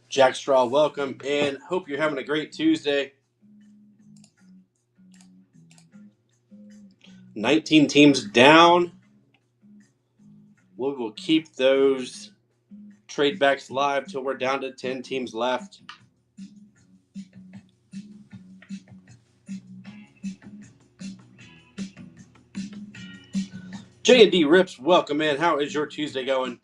Jack Straw, welcome, and hope you're having a great Tuesday. 19 teams down. We will keep those trade backs live till we're down to 10 teams left. J&D Rips, welcome in. How is your Tuesday going?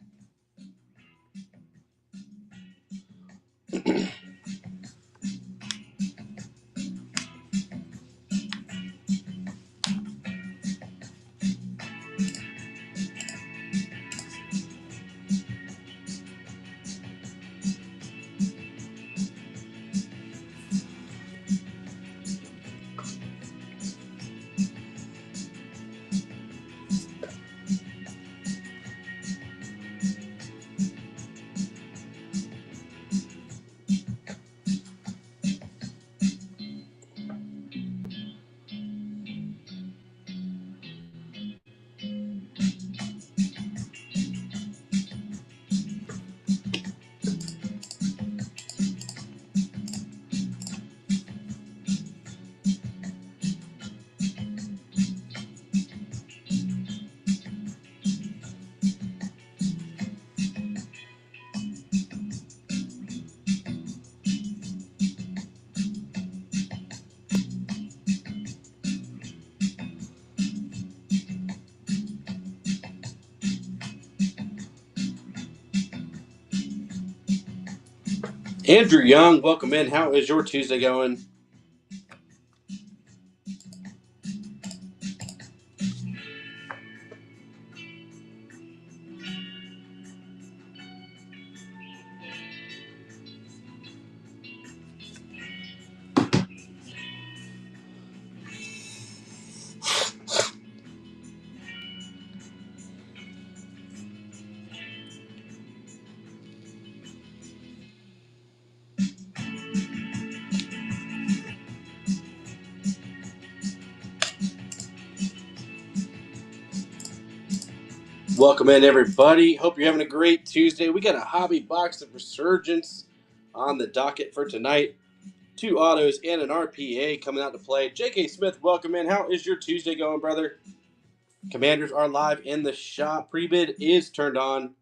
Andrew Young, welcome in. How is your Tuesday going? Welcome in, everybody. Hope you're having a great Tuesday. We got a hobby box of Resurgence on the docket for tonight. 2 autos and an RPA coming out to play. J.K. Smith, welcome in. How is your Tuesday going, brother? Commanders are live in the shop. Pre-bid is turned on.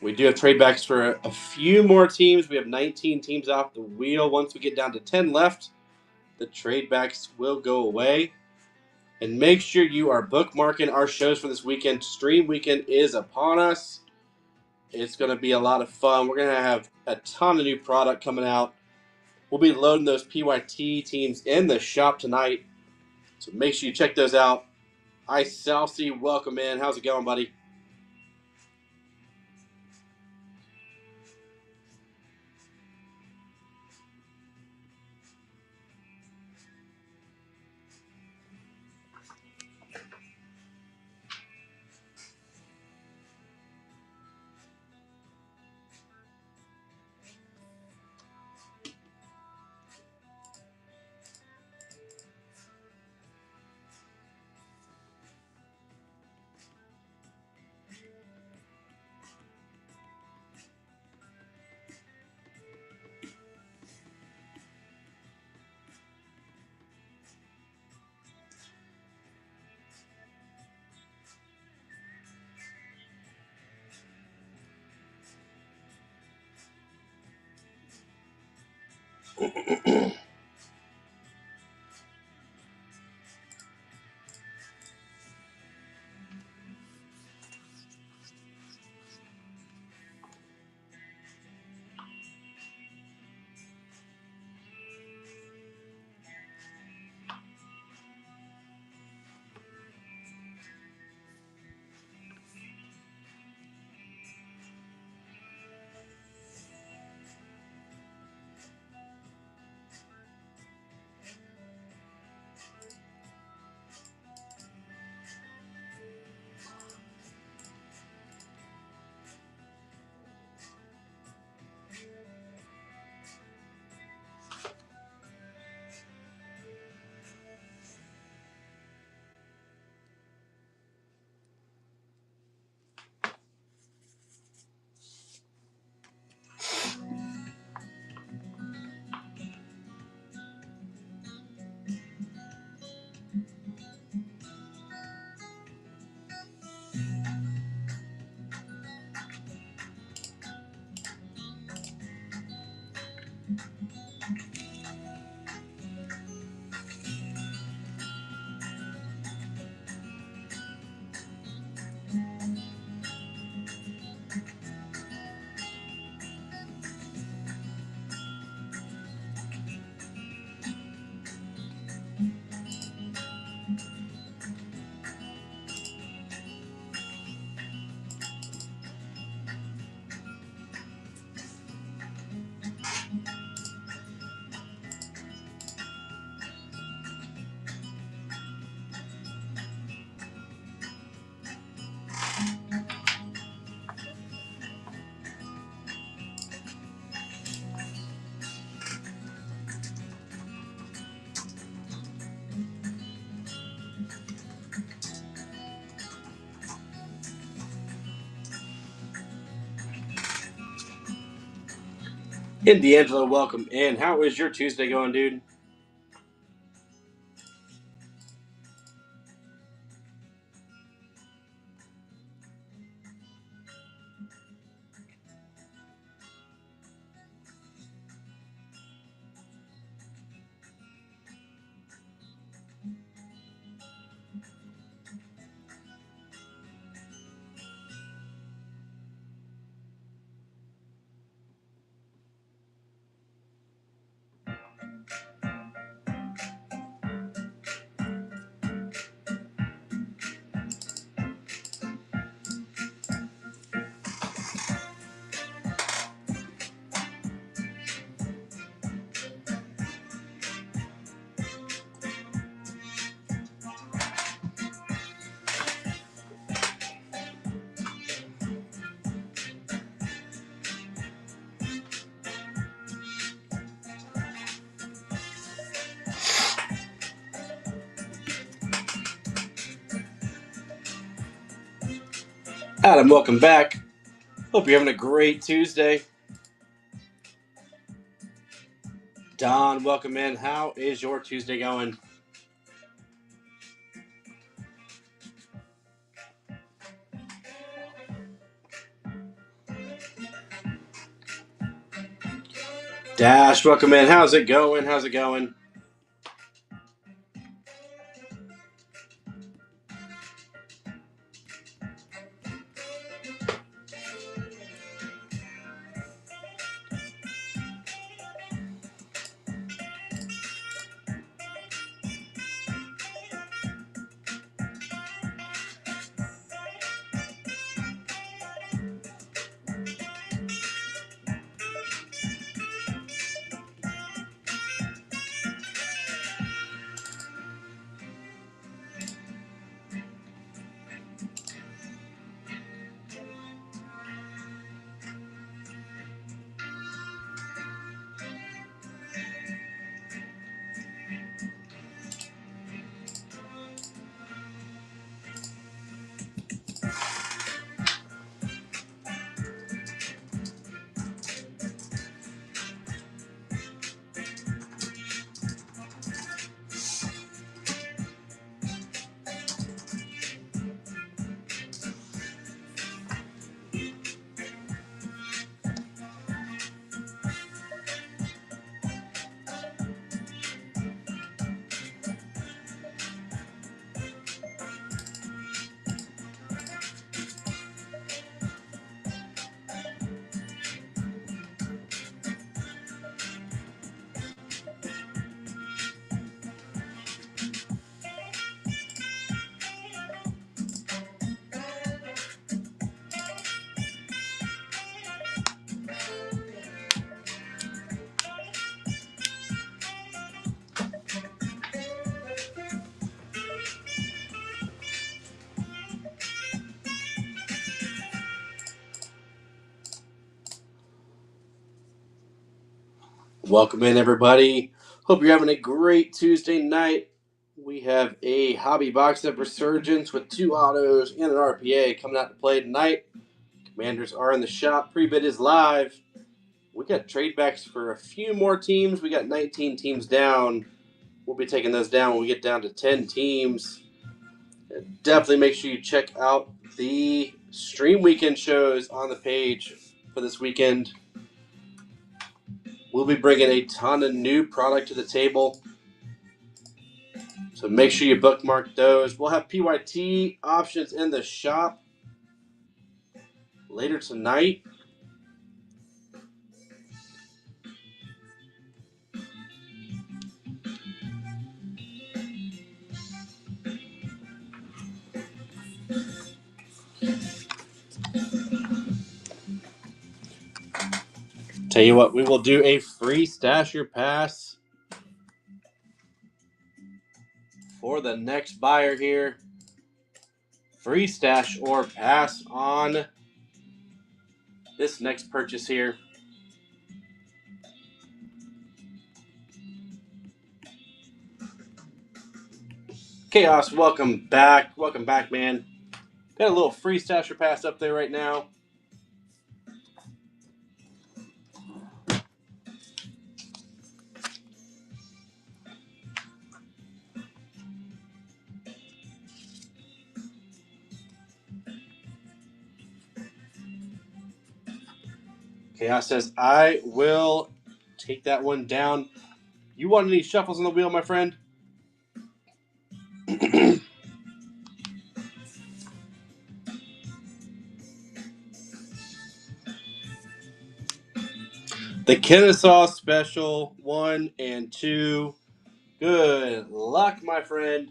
We do have trade backs for a few more teams. We have 19 teams off the wheel. Once we get down to 10 left, the trade backs will go away. And make sure you are bookmarking our shows for this weekend. Stream weekend is upon us. It's going to be a lot of fun. We're going to have a ton of new product coming out. We'll be loading those PYT teams in the shop tonight. So make sure you check those out. Ice Salsi, welcome in. How's it going, buddy? And D'Angelo, welcome in. How is your Tuesday going, dude? Adam, welcome back. Hope you're having a great Tuesday. Don, welcome in. How is your Tuesday going? Dash, welcome in. How's it going? How's it going? Welcome in, everybody. Hope you're having a great Tuesday night. We have a hobby box of Resurgence with 2 autos and an RPA coming out to play tonight. Commanders are in the shop. Pre-bid is live. We got trade backs for a few more teams. We got 19 teams down. We'll be taking those down when we get down to 10 teams. And definitely make sure you check out the stream weekend shows on the page for this weekend. We'll be bringing a ton of new product to the table, so make sure you bookmark those. We'll have PYT options in the shop later tonight. Tell you what, we will do a free stasher pass for the next buyer here. Free stash or pass on this next purchase here. Chaos, welcome back. Welcome back, man. Got a little free stasher pass up there right now. Chaos says, I will take that one down. You want any shuffles on the wheel, my friend? The Kennesaw Special 1 and 2. Good luck, my friend.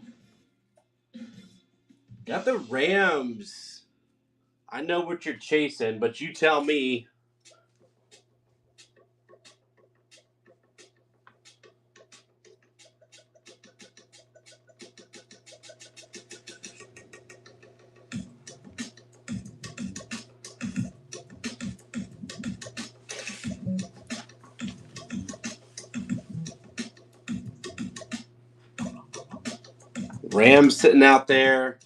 Got the Rams. I know what you're chasing, but you tell me. Rams sitting out there.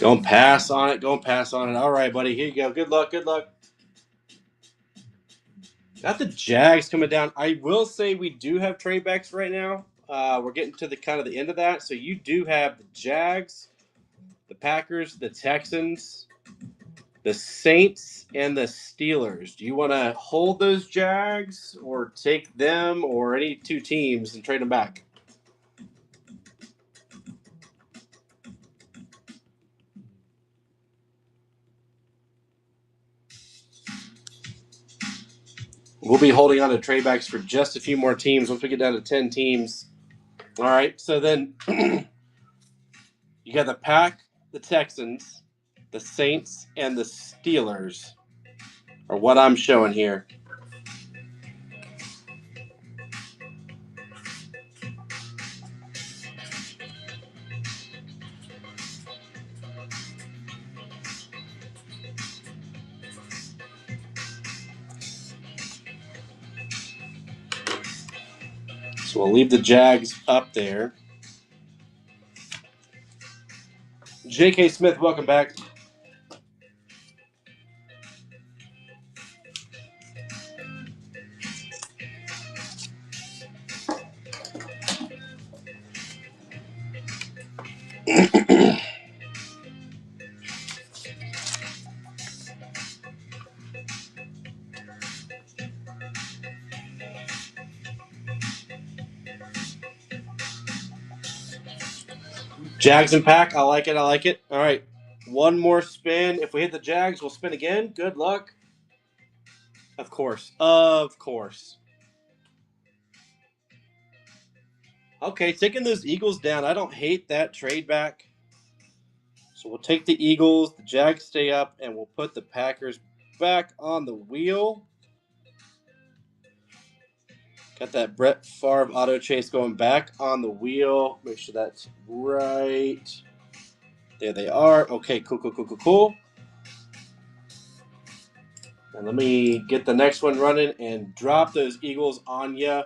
Going pass on it. Going pass on it. All right, buddy. Here you go. Good luck. Good luck. Got the Jags coming down. I will say we do have trade backs right now. We're getting to the kind of the end of that. So you do have the Jags, the Packers, the Texans, the Saints, and the Steelers. Do you want to hold those Jags or take them or any two teams and trade them back? We'll be holding on to trade backs for just a few more teams once we get down to 10 teams. All right, so then you got the Pack, the Texans, the Saints, and the Steelers are what I'm showing here. So we'll leave the Jags up there. J.K. Smith, welcome back. Jags and Pack, I like it, I like it. All right, one more spin. If we hit the Jags, we'll spin again. Good luck. Of course, of course. Okay, taking those Eagles down. I don't hate that trade back. So we'll take the Eagles, the Jags stay up, and we'll put the Packers back on the wheel. Got that Brett Favre auto chase going back on the wheel. Make sure that's right. There they are. Okay, cool. And let me get the next one running and drop those Eagles on ya.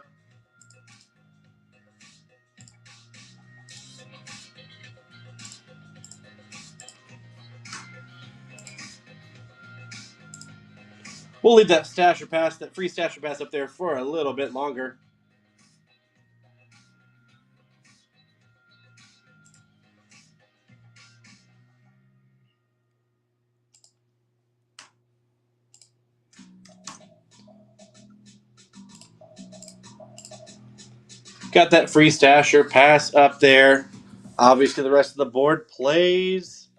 We'll leave that stasher pass, that free stasher pass up there for a little bit longer. Got that free stasher pass up there. Obviously, the rest of the board plays.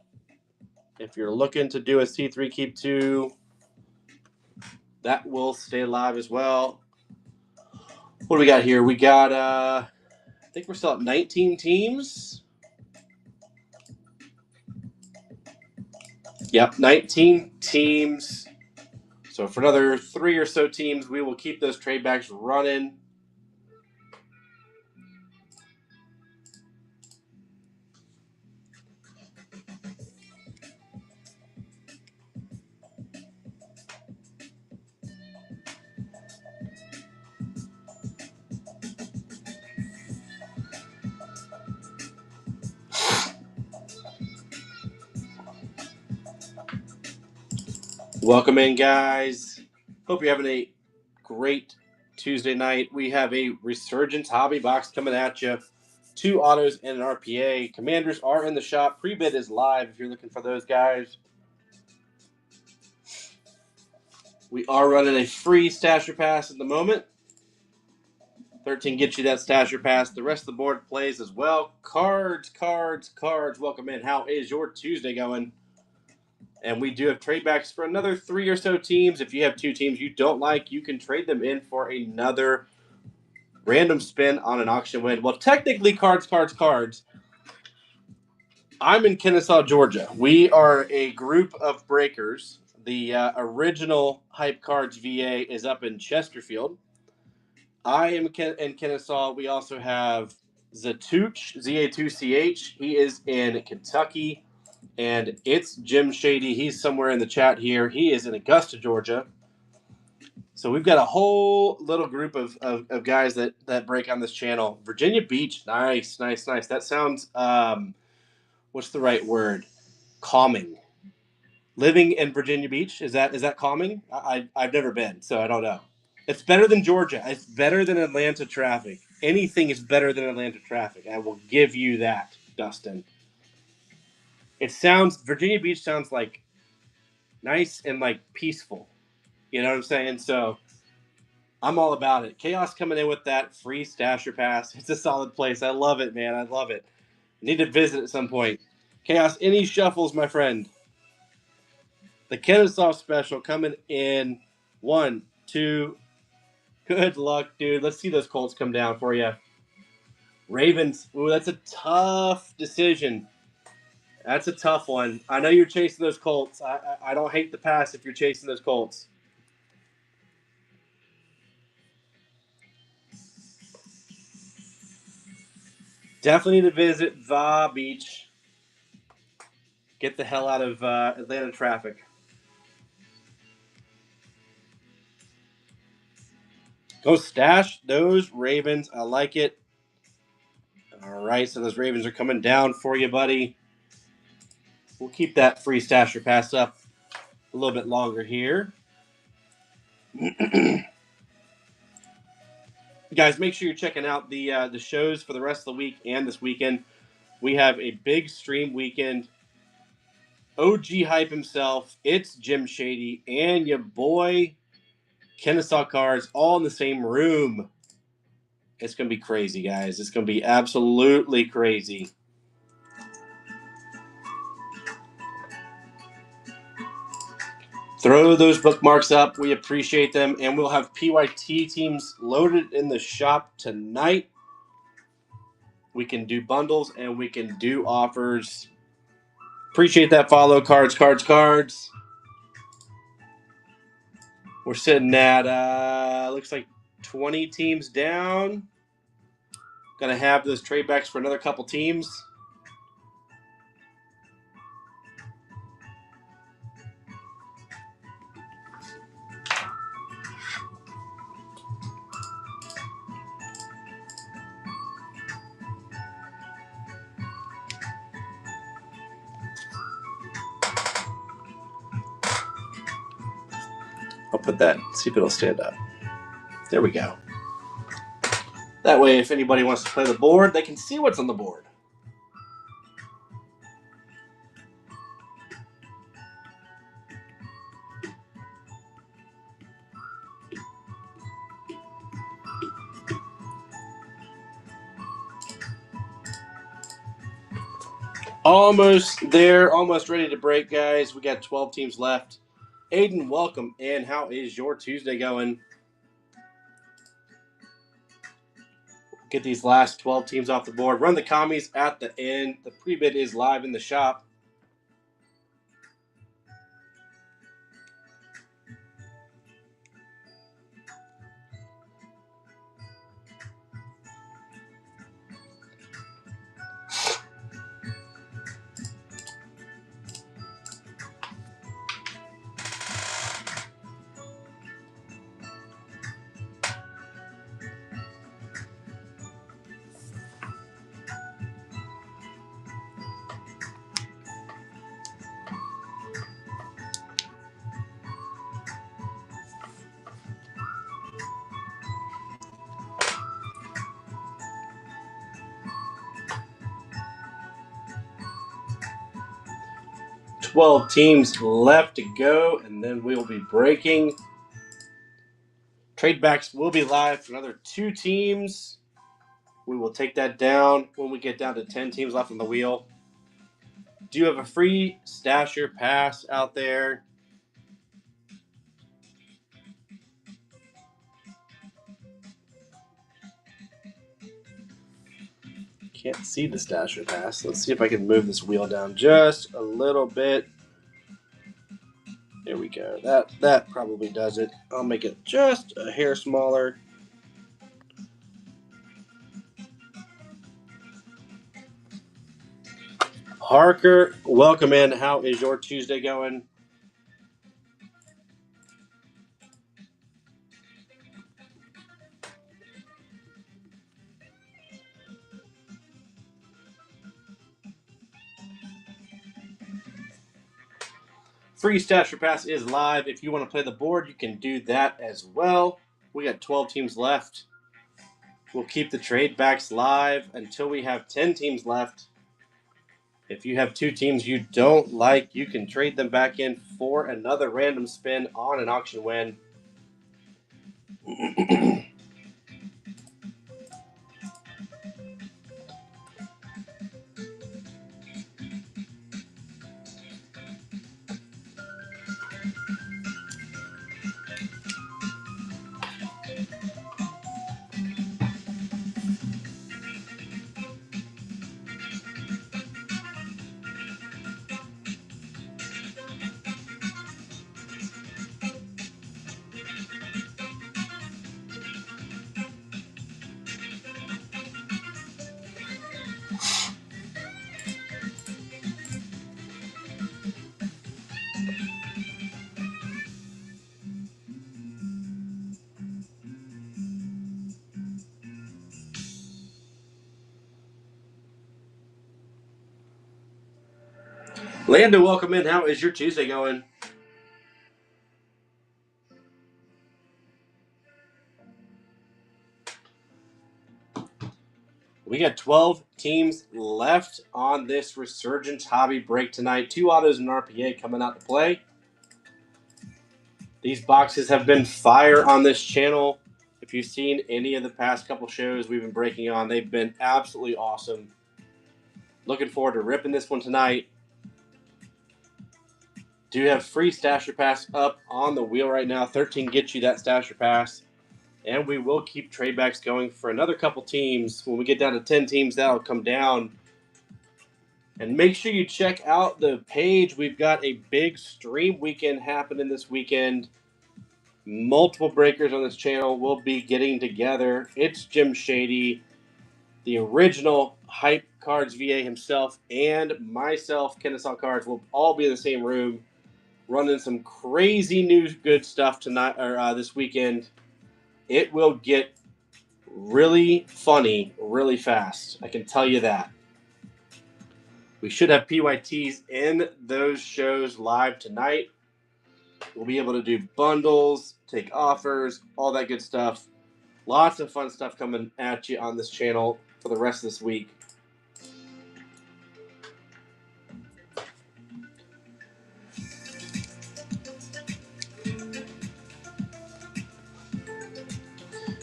If you're looking to do a C3 Keep 2, that will stay alive as well. What do we got here? We got, I think we're still at 19 teams. Yep, 19 teams. So for another 3 or so teams, we will keep those trade backs running. Welcome in, guys. Hope you're having a great Tuesday night. We have a Resurgence hobby box coming at you. 2 autos and an RPA. Commanders are in the shop. Pre-bid is live if you're looking for those guys. We are running a free stasher pass at the moment. 13 gets you that stasher pass. The rest of the board plays as well. Cards. Welcome in. How is your Tuesday going? And we do have trade backs for another 3 or so teams. If you have 2 teams you don't like, you can trade them in for another random spin on an auction win. Well, technically, cards. I'm in Kennesaw, Georgia. We are a group of breakers. The original Hype Cards VA is up in Chesterfield. I am in Kennesaw. We also have Zatuch, Z-A-2-C-H. He is in Kentucky. And it's Jim Shady. He's somewhere in the chat here. He is in Augusta, Georgia. So we've got a whole little group of guys that break on this channel. Virginia Beach. Nice. That sounds, what's the right word? calming. Living in Virginia Beach, is that calming? I've never been, so I don't know. It's better than Georgia. It's better than Atlanta traffic. Anything is better than Atlanta traffic. I will give you that, Dustin. Virginia Beach sounds like nice and like peaceful. You know what I'm saying? So I'm all about it. Chaos coming in with that free Stasher Pass. It's a solid place. I love it, man. I love it. Need to visit at some point. Chaos, any shuffles, my friend? The Kennesaw special coming in 1, 2. Good luck, dude. Let's see those Colts come down for you. Ravens. Ooh, that's a tough decision. That's a tough one. I know you're chasing those Colts. I don't hate the pass if you're chasing those Colts. Definitely need to visit the beach. Get the hell out of Atlanta traffic. Go stash those Ravens. I like it. All right, so those Ravens are coming down for you, buddy. We'll keep that free stasher pass up a little bit longer here. Guys, make sure you're checking out the shows for the rest of the week and this weekend. We have a big stream weekend. OG Hype himself, it's Jim Shady, and your boy Kennesaw Cards all in the same room. It's going to be crazy, guys. It's going to be absolutely crazy. Throw those bookmarks up. We appreciate them. And we'll have PYT teams loaded in the shop tonight. We can do bundles and we can do offers. Appreciate that follow. Cards. We're sitting at, looks like 20 teams down. Going to have those trade backs for another couple teams. I'll put that, see if it'll stand up. There we go. That way, if anybody wants to play the board, they can see what's on the board. Almost there, almost ready to break, guys. We got 12 teams left. Aiden, welcome in. How is your Tuesday going? Get these last 12 teams off the board. Run the commies at the end. The pre-bid is live in the shop. Twelve teams left to go, and then we'll be breaking. Trade backs will be live for another 2 teams. We will take that down when we get down to 10 teams left on the wheel. Do you have a free stasher pass out there? Can't see the stasher pass. Let's see if I can move this wheel down just a little bit. There we go. That probably does it. I'll make it just a hair smaller. Harker, welcome in. How is your Tuesday going? Free Stasher Pass is live. If you want to play the board, you can do that as well. We got 12 teams left. We'll keep the trade backs live until we have 10 teams left. If you have 2 teams you don't like, you can trade them back in for another random spin on an auction win. Lando, welcome in. How is your Tuesday going? We got 12 teams left on this Resurgence hobby break tonight. 2 autos and RPA coming out to play. These boxes have been fire on this channel. If you've seen any of the past couple shows we've been breaking on, they've been absolutely awesome. Looking forward to ripping this one tonight. Do have free Stasher Pass up on the wheel right now. 13 gets you that Stasher Pass. And we will keep trade backs going for another couple teams. When we get down to 10 teams, that'll come down. And make sure you check out the page. We've got a big stream weekend happening this weekend. Multiple breakers on this channel will be getting together. It's Jim Shady, the original Hype Cards VA himself, and myself, Kennesaw Cards, will all be in the same room running some crazy new good stuff tonight or this weekend. It will get really funny really fast. I can tell you that. We should have PYTs in those shows live tonight. We'll be able to do bundles, take offers, all that good stuff. Lots of fun stuff coming at you on this channel for the rest of this week.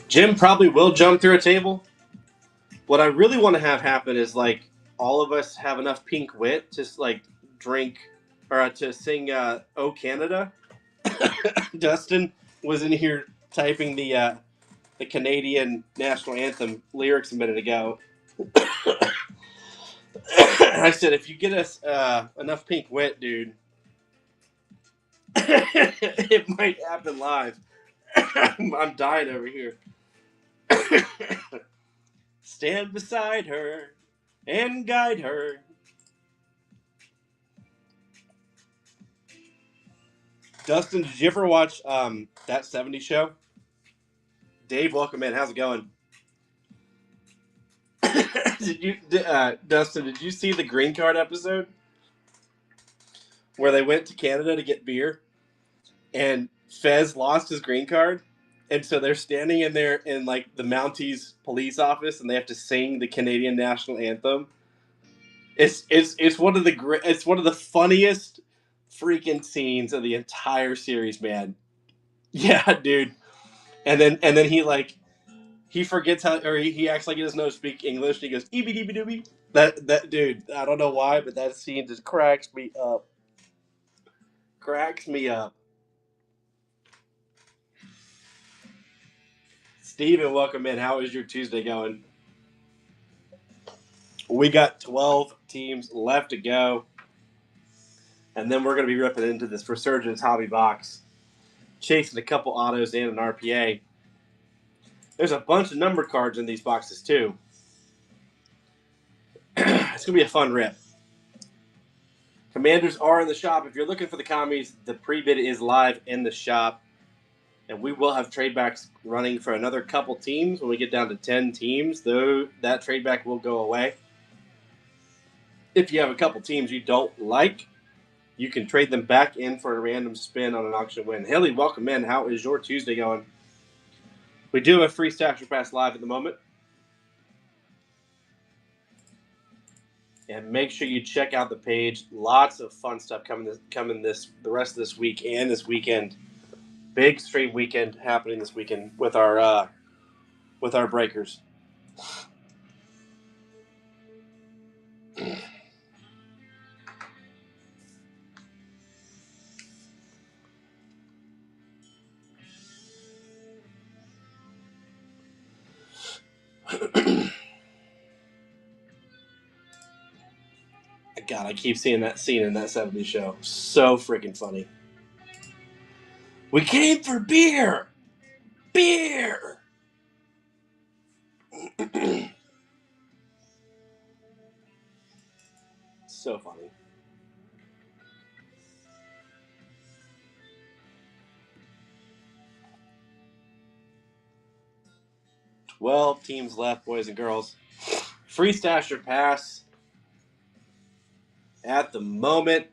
Jim probably will jump through a table. What I really want to have happen is like all of us have enough pink wit to like drink or to sing "Oh Canada." Dustin was in here typing the Canadian national anthem lyrics a minute ago. I said, if you get us enough pink wit, dude, it might happen live. I'm dying over here. Stand beside her and guide her. Dustin, did you ever watch that 70s show? Dave, welcome in. How's it going? Dustin, did you see the green card episode where they went to Canada to get beer and Fez lost his green card? And so they're standing in there in like the Mounties police office and they have to sing the Canadian national anthem. It's one of the funniest freaking scenes of the entire series, man. Yeah, dude. And then he forgets how, or he acts like he doesn't know to speak English. And he goes "eeby dooby dooby." That dude, I don't know why, but that scene just cracks me up. Cracks me up. Steven, welcome in. How is your Tuesday going? We got 12 teams left to go. And then we're going to be ripping into this Resurgence hobby box. Chasing a couple autos and an RPA. There's a bunch of number cards in these boxes, too. It's going to be a fun rip. Commanders are in the shop. If you're looking for the commies, the pre-bid is live in the shop. And we will have trade backs running for another couple teams. When we get down to 10 teams, though, that trade back will go away. If you have a couple teams you don't like, You can trade them back in for a random spin on an auction win. Haley, welcome in. How is your Tuesday going? We do have a free Stasher Pass live at the moment. And make sure you check out the page. Lots of fun stuff coming the rest of this week and this weekend. Big stream weekend happening this weekend with our breakers. God, I keep seeing that scene in that 70s show. So freaking funny. We came for beer! Beer! So funny. Well, teams left, boys and girls. Free Stasher Pass at the moment.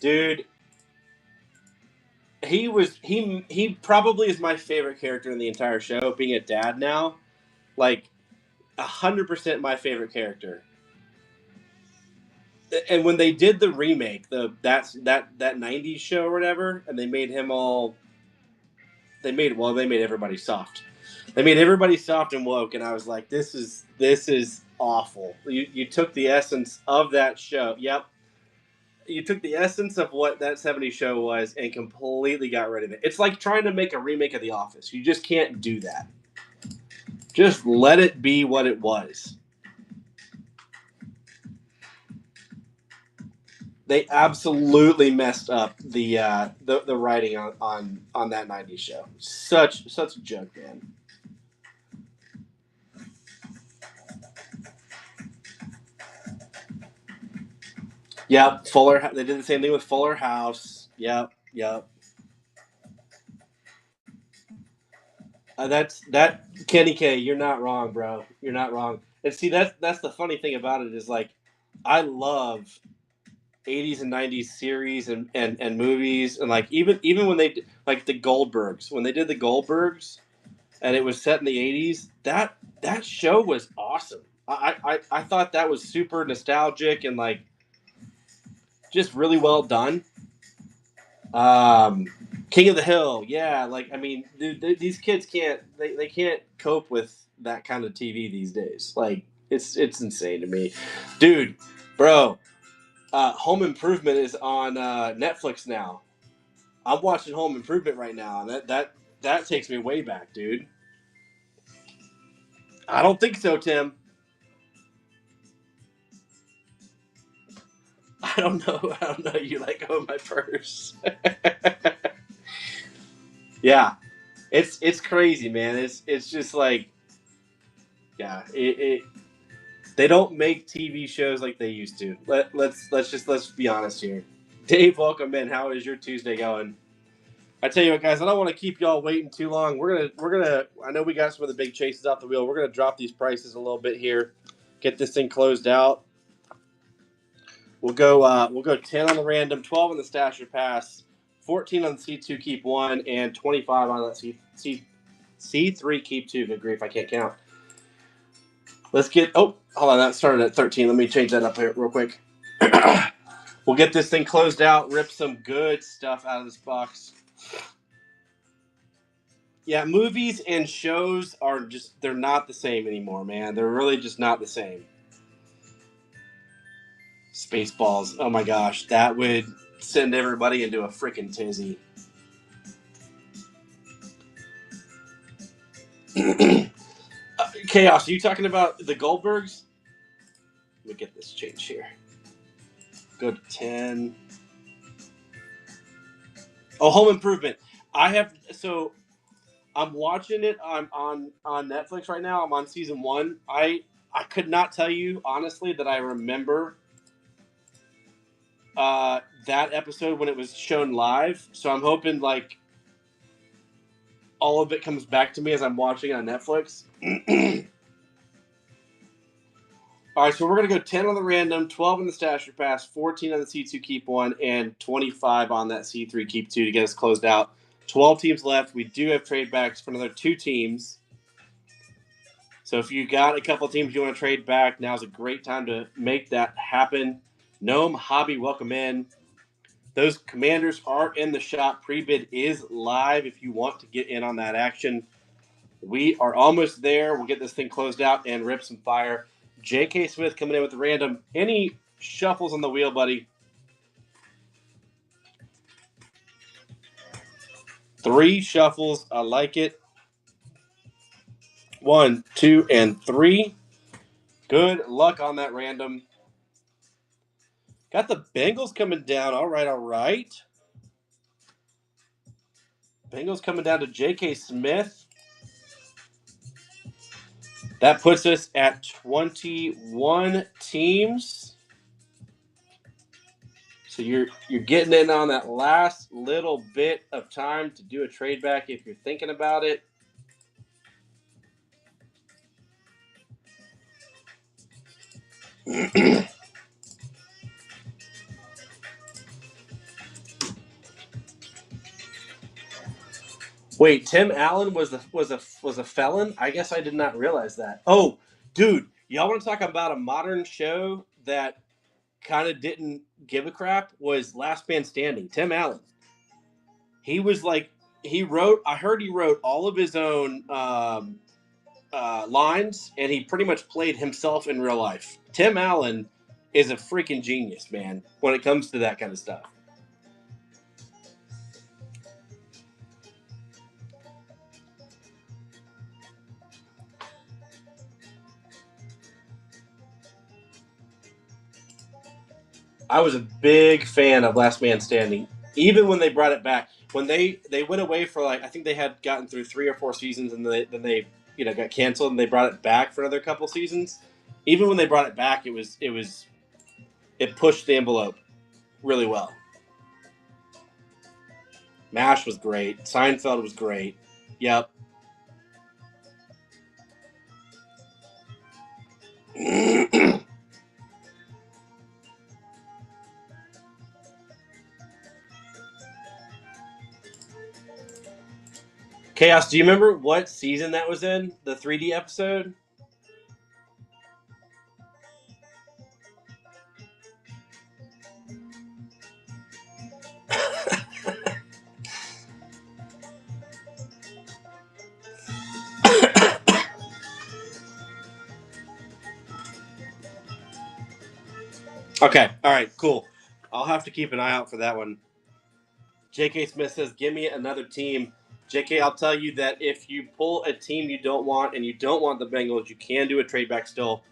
Dude, he probably is my favorite character in the entire show, being a dad now. Like 100% my favorite character. And when they did the remake, that 90s show or whatever, and they made him all they made everybody soft. They made everybody soft and woke, and I was like, this is awful. You took the essence of that show. Yep. You took the essence of what that 70s show was and completely got rid of it. It's like trying to make a remake of The Office. You just can't do that. Just let it be what it was. They absolutely messed up the writing on that 90s show. Such a joke, man. Yep, Fuller. They did the same thing with Fuller House. Yep. That Kenny K. You're not wrong, bro. You're not wrong. And see, that's the funny thing about it is like, I love 80s and 90s series and movies, and like even when they like the Goldbergs, when they did the Goldbergs, and it was set in the 80s. That show was awesome. I thought that was super nostalgic and like just really well done. King of the Hill, yeah. Like, I mean, dude, these kids they can't cope with that kind of TV these days. Like, it's insane to me, dude, bro. Home Improvement is on Netflix now. I'm watching Home Improvement right now, and that takes me way back, dude. I don't think so, Tim. I don't know. I don't know. You let go of my purse. Yeah, it's crazy, man. It's just like, yeah. They don't make TV shows like they used to. Let's be honest here. Dave, welcome in. How is your Tuesday going? I tell you what, guys, I don't want to keep y'all waiting too long. We're gonna. I know we got some of the big chases off the wheel. We're gonna drop these prices a little bit here, get this thing closed out. We'll go 10 on the random, 12 on the Stasher Pass, 14 on the C2 Keep 1, and 25 on that C3 Keep 2. Good grief, I can't count. Let's get. Oh, hold on, that started at 13. Let me change that up here real quick. We'll get this thing closed out, rip some good stuff out of this box. Yeah, movies and shows they're not the same anymore, man. They're really just not the same. Spaceballs. Oh my gosh, that would send everybody into a freaking tizzy. Chaos, are you talking about the Goldbergs? Let me get this change here. Go to 10. Oh, Home Improvement. I'm watching it on Netflix right now. I'm on season 1. I could not tell you honestly that I remember that episode when it was shown live. So I'm hoping like all of it comes back to me as I'm watching it on Netflix. All right, so we're going to go 10 on the random, 12 on the Stasher Pass, 14 on the C2 Keep 1, and 25 on that C3 Keep 2 to get us closed out. 12 teams left. We do have trade backs for another 2 teams. So if you got a couple of teams you want to trade back, now's a great time to make that happen. Gnome, Hobby, welcome in. Those commanders are in the shop. Pre-bid is live if you want to get in on that action. We are almost there. We'll get this thing closed out and rip some fire. J.K. Smith coming in with the random. Any shuffles on the wheel, buddy? 3 shuffles. I like it. 1, 2, and 3. Good luck on that random. Got the Bengals coming down. All right, all right. Bengals coming down to J.K. Smith. That puts us at 21 teams. So you're getting in on that last little bit of time to do a trade back if you're thinking about it. Wait, Tim Allen was a felon? I guess I did not realize that. Oh, dude, y'all want to talk about a modern show that kind of didn't give a crap? Was Last Man Standing. Tim Allen. He was like, I heard he wrote all of his own lines, and he pretty much played himself in real life. Tim Allen is a freaking genius, man, when it comes to that kind of stuff. I was a big fan of Last Man Standing, even when they brought it back. When they went away for I think they had gotten through 3 or 4 seasons, and then they got canceled, and they brought it back for another couple seasons. Even when they brought it back, it pushed the envelope really well. MASH was great. Seinfeld was great. Yep. Chaos, do you remember what season that was in? The 3D episode? Okay. All right. Cool. I'll have to keep an eye out for that one. J.K. Smith says, give me another team. J.K., I'll tell you that if you pull a team you don't want and you don't want the Bengals, you can do a trade back still.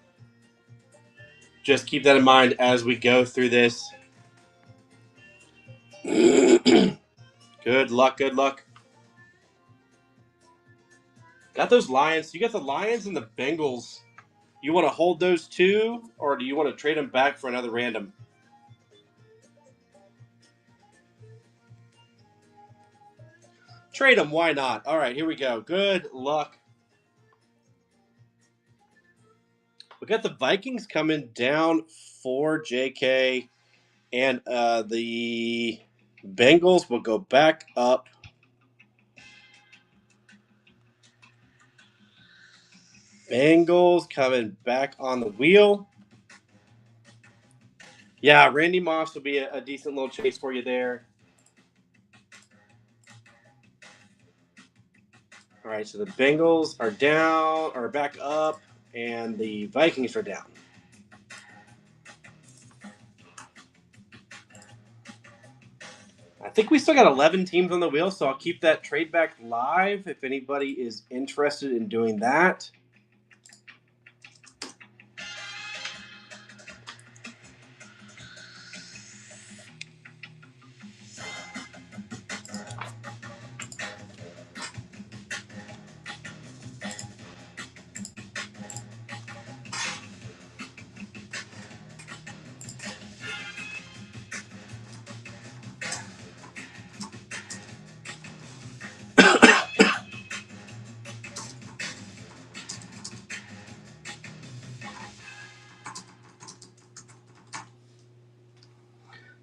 Just keep that in mind as we go through this. Good luck. Good luck. Got those Lions. You got the Lions and the Bengals. You want to hold those 2, or do you want to trade them back for another random? Trade them. Why not? All right, here we go. Good luck. We got the Vikings coming down for JK, and the Bengals will go back up. Bengals coming back on the wheel. Yeah, Randy Moss will be a decent little chase for you there. All right, so the Bengals are back up, and the Vikings are down. I think we still got 11 teams on the wheel, so I'll keep that trade back live if anybody is interested in doing that.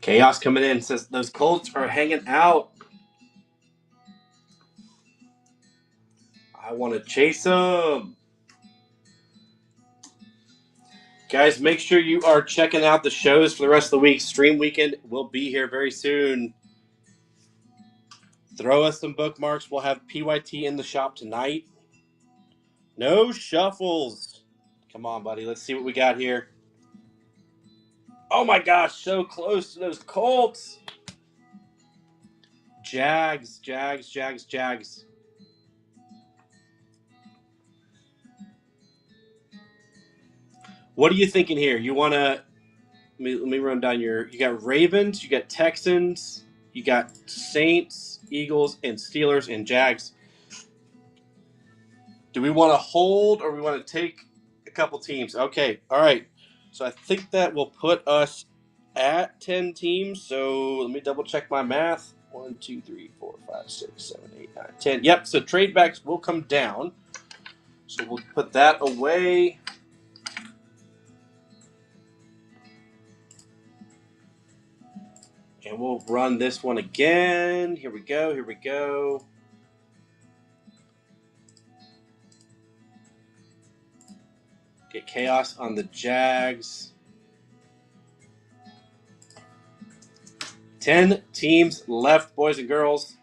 Chaos coming in says those Colts are hanging out. I want to chase them. Guys, make sure you are checking out the shows for the rest of the week. Stream weekend will be here very soon. Throw us some bookmarks. We'll have PYT in the shop tonight. No shuffles. Come on, buddy. Let's see what we got here. Oh, my gosh. So close to those Colts. Jags. What are you thinking here? You want to... Let me run down your... You got Ravens. You got Texans. You got Saints, Eagles, and Steelers, and Jags. Do we want to hold or we want to take a couple teams? Okay, all right. So I think that will put us at 10 teams. So let me double check my math. 1, 2, 3, 4, 5, 6, 7, 8, 9, 10. Yep, so trade backs will come down. So we'll put that away. And we'll run this one again. Here we go. Get chaos on the Jags. 10 teams left, boys and girls.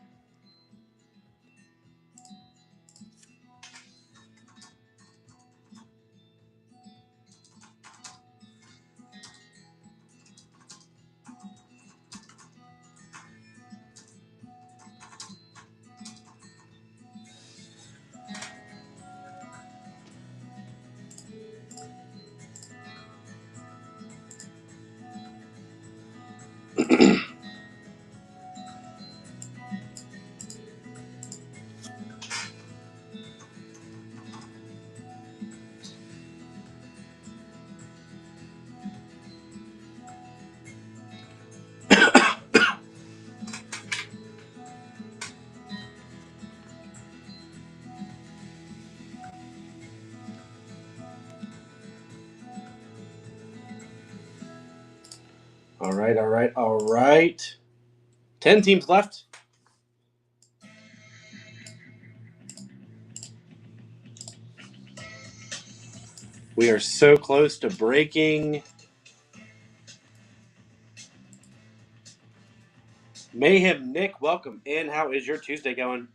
All right. 10 teams left. We are so close to breaking. Mayhem Nick, welcome in. How is your Tuesday going?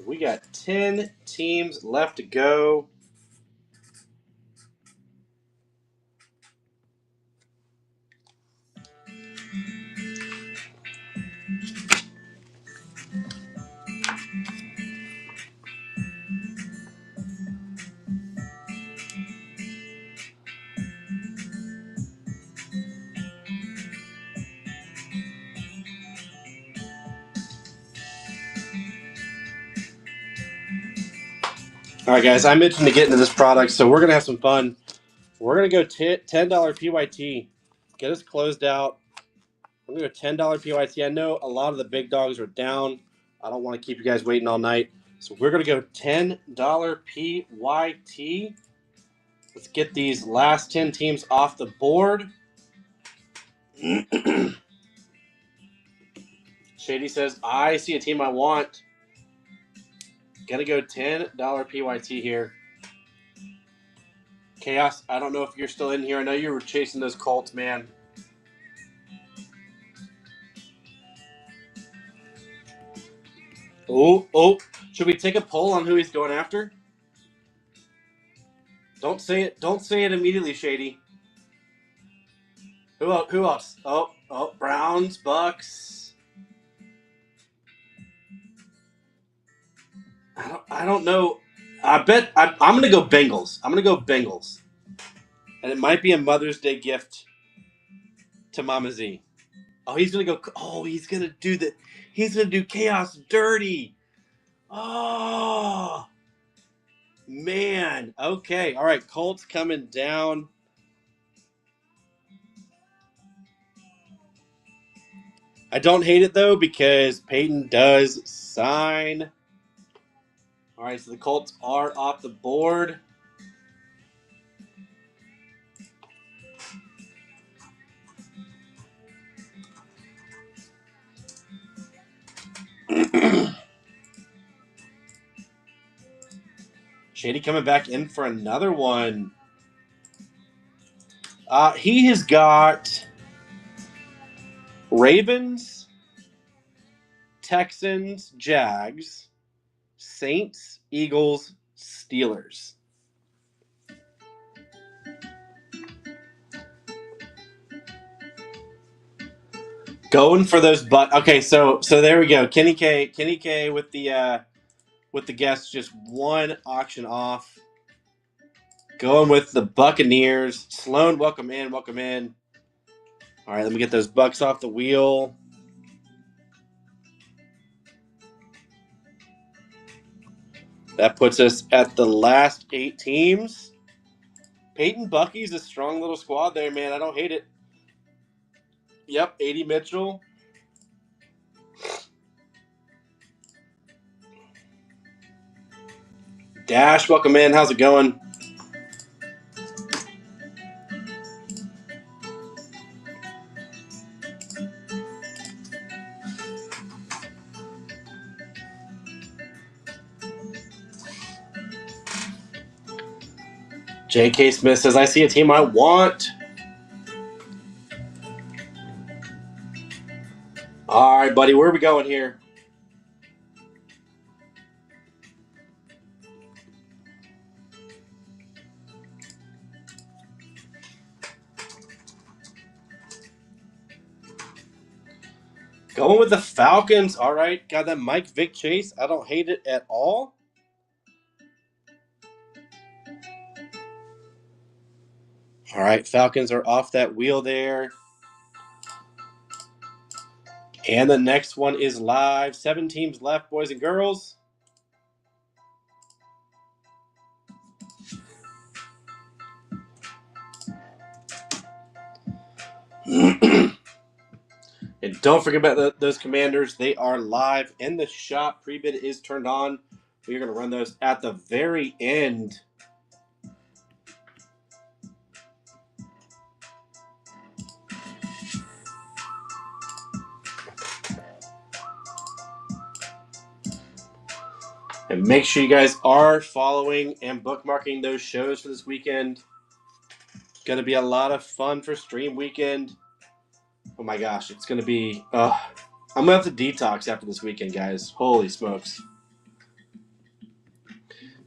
We got 10 teams left to go. All right, guys, I mentioned to get into this product, so we're going to have some fun. We're going to go $10 PYT. Get us closed out. We're going to go $10 PYT. I know a lot of the big dogs are down. I don't want to keep you guys waiting all night. So we're going to go $10 PYT. Let's get these last 10 teams off the board. Shady says, I see a team I want. Got to go $10 PYT here. Chaos, I don't know if you're still in here. I know you were chasing those Colts, man. Oh. Should we take a poll on who he's going after? Don't say it. Don't say it immediately, Shady. Who else? Who else? Oh. Browns, Bucks. I don't know. I bet I'm gonna go Bengals. I'm gonna go Bengals, and it might be a Mother's Day gift to Mama Z. Oh, he's gonna go. Oh, he's gonna do the. He's gonna do chaos dirty. Oh man. Okay. All right. Colts coming down. I don't hate it though because Peyton does sign. All right. So the Colts are off the board. Shady coming back in for another one. He has got Ravens, Texans, Jags, Saints, Eagles, Steelers. Going for those okay, so there we go. Kenny K with the guests, just one auction off. Going with the Buccaneers. Sloan, welcome in. All right, let me get those Bucks off the wheel. That puts us at the last 8 teams. Peyton Bucky's a strong little squad there, man. I don't hate it. Yep, 80 Mitchell. Dash, welcome in. How's it going? J.K. Smith says, I see a team I want. All right, buddy, where are we going here? Going with the Falcons. All right, got that Mike Vick chase. I don't hate it at all. All right, Falcons are off that wheel there. And the next one is live. 7 teams left, boys and girls. And don't forget about those Commanders. They are live in the shop. Pre-bid is turned on. We are going to run those at the very end. And make sure you guys are following and bookmarking those shows for this weekend. It's going to be a lot of fun for stream weekend. Oh my gosh, it's going to be... I'm going to have to detox after this weekend, guys. Holy smokes.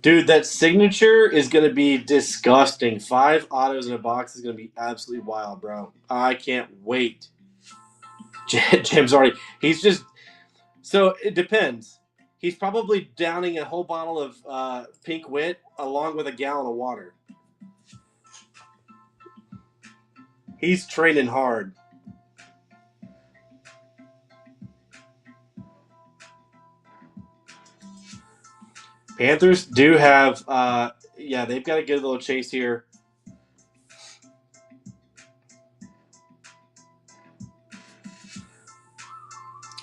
Dude, that signature is going to be disgusting. 5 autos in a box is going to be absolutely wild, bro. I can't wait. Jim's already... He's just... So, it depends. He's probably downing a whole bottle of Pink Wit along with a gallon of water. He's training hard. Panthers do have, they've got a good little chase here.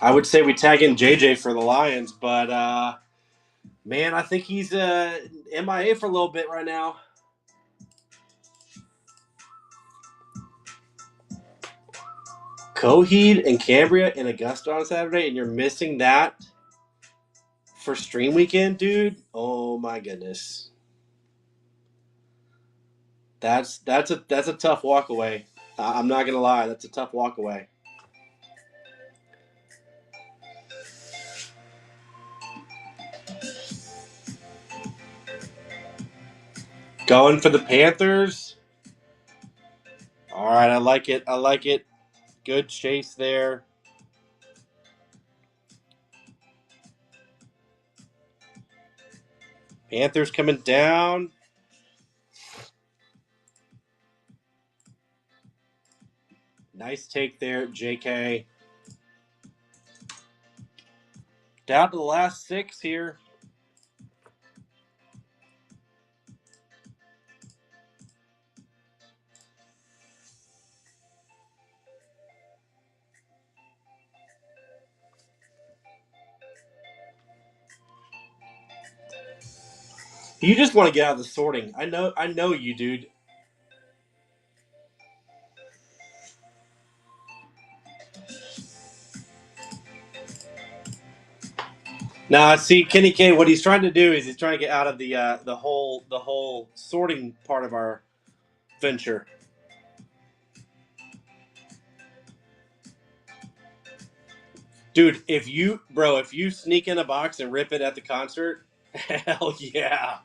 I would say we tag in JJ for the Lions, but man, I think he's MIA for a little bit right now. Coheed and Cambria in Augusta on Saturday, and you're missing that for stream weekend, dude. Oh my goodness, that's a tough walk away. I'm not gonna lie, that's a tough walk away. Going for the Panthers. All right, I like it. I like it. Good chase there. Panthers coming down. Nice take there, JK. Down to the last 6 here. You just want to get out of the sorting. I know you, dude. Now, see, Kenny K. What he's trying to do is he's trying to get out of the whole sorting part of our venture. Dude, if you sneak in a box and rip it at the concert, hell yeah.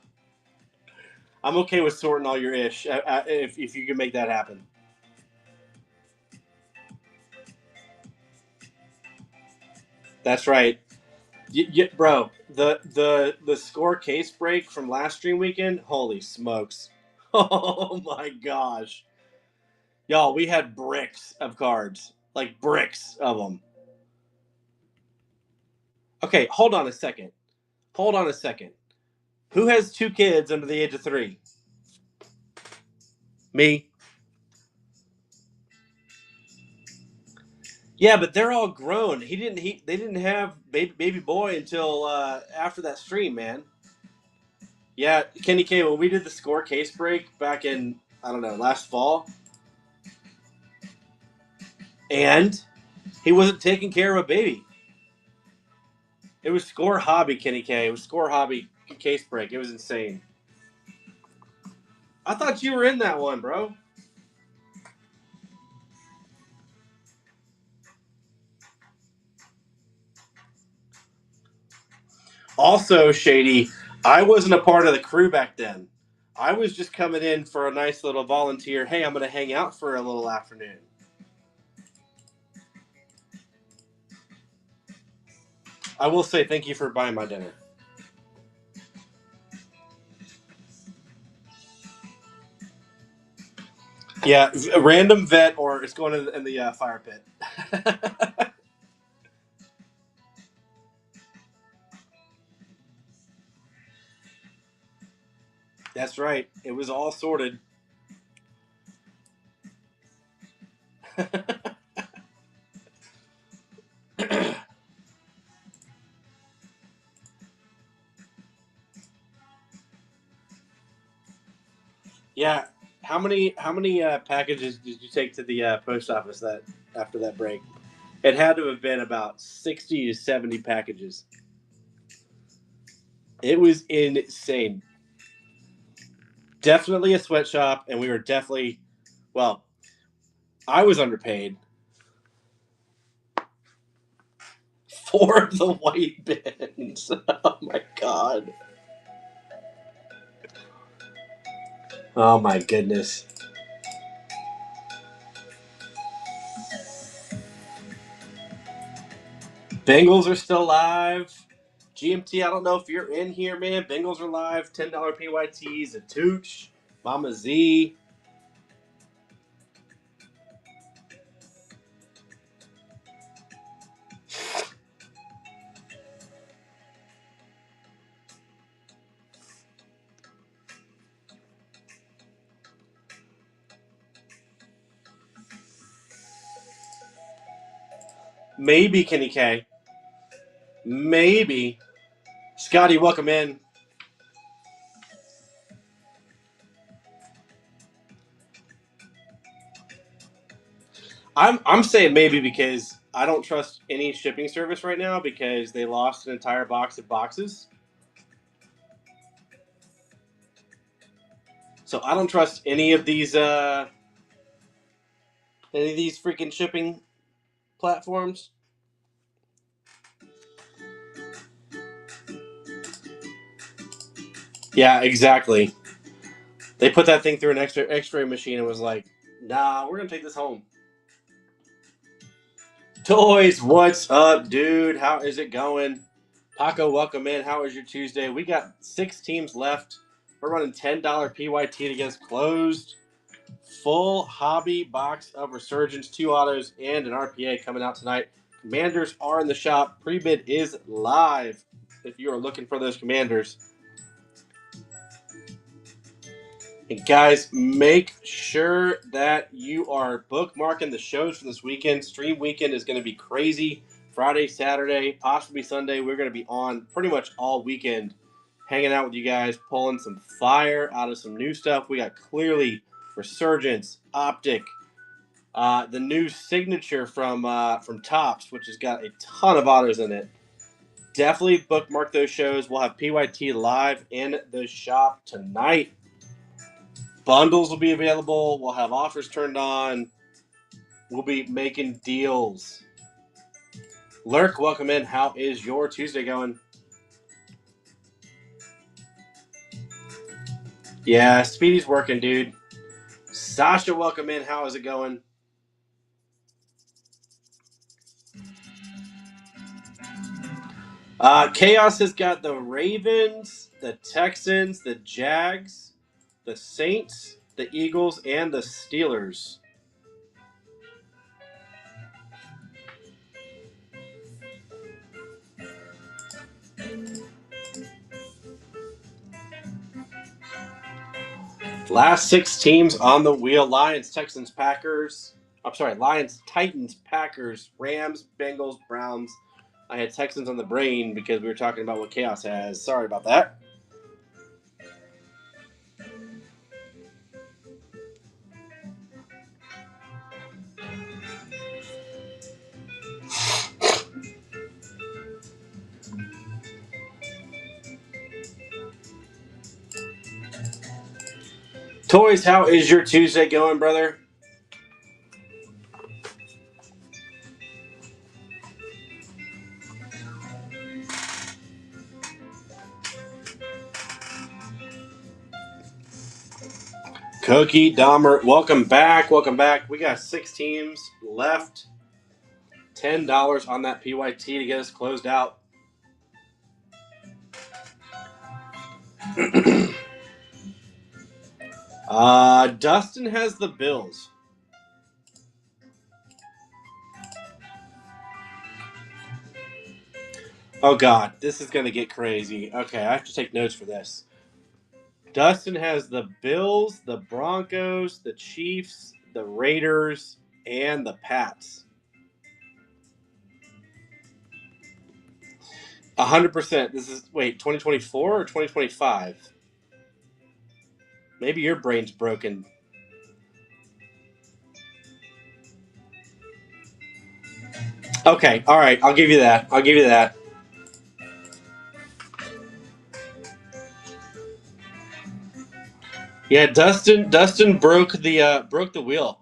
I'm okay with sorting all your ish if you can make that happen. That's right. Bro, the score case break from last stream weekend, holy smokes. Oh my gosh. Y'all, we had bricks of cards. Like bricks of them. Okay, hold on a second. Hold on a second. Who has 2 kids under the age of 3? Me. Yeah, but they're all grown. They didn't have baby boy until after that stream, man. Yeah, Kenny K, when we did the score case break back in, I don't know, last fall, and he wasn't taking care of a baby. It was score hobby, Kenny K. It was score hobby case break. It was insane. I thought you were in that one, bro. Also, Shady, I wasn't a part of the crew back then. I was just coming in for a nice little volunteer. Hey, I'm going to hang out for a little afternoon. I will say thank you for buying my dinner. Yeah, a random vet or it's going in the fire pit. That's right. It was all sorted. Yeah. How many packages did you take to the post office that after that break? It had to have been about 60 to 70 packages. It was insane. Definitely a sweatshop, and we were definitely, well, I was underpaid for the white bins. Oh my god. Oh my goodness. Bengals are still live. GMT, I don't know if you're in here, man. Bengals are live. $10 PYTs, a Tooch, Mama Z. Maybe Kenny K. Maybe. Scotty, welcome in. I'm saying maybe because I don't trust any shipping service right now because they lost an entire box of boxes. So I don't trust any of these freaking shipping platforms. Yeah, exactly. They put that thing through an X-ray machine and was like, "Nah, we're gonna take this home." Toys, what's up, dude? How is it going? Paco, welcome in. How is your Tuesday? We got 6 teams left. We're running $10 PYT to get us closed. Full hobby box of Resurgence, 2 autos, and an RPA coming out tonight. Commanders are in the shop. Pre-bid is live if you are looking for those commanders. And guys, make sure that you are bookmarking the shows for this weekend. Stream weekend is going to be crazy. Friday, Saturday, possibly Sunday. We're going to be on pretty much all weekend, hanging out with you guys, pulling some fire out of some new stuff. We got clearly Resurgence, Optic, the new signature from Topps, which has got a ton of autos in it. Definitely bookmark those shows. We'll have PYT live in the shop tonight. Bundles will be available. We'll have offers turned on. We'll be making deals. Lurk, welcome in. How is your Tuesday going? Yeah, Speedy's working, dude. Sasha, welcome in. How is it going? Chaos has got the Ravens, the Texans, the Jags, the Saints, the Eagles, and the Steelers. Last 6 teams on the wheel. Lions, Texans, Packers. I'm sorry, Lions, Titans, Packers, Rams, Bengals, Browns. I had Texans on the brain because we were talking about what Chaos has. Sorry about that. Toys, how is your Tuesday going, brother? Cookie Dahmer, welcome back. Welcome back. We got 6 teams left. $10 on that PYT to get us closed out. Dustin has the Bills. Oh, God. This is going to get crazy. Okay, I have to take notes for this. Dustin has the Bills, the Broncos, the Chiefs, the Raiders, and the Pats. 100%. This is, 2024 or 2025? Maybe your brain's broken. Okay, all right. I'll give you that. Yeah, Dustin broke the wheel.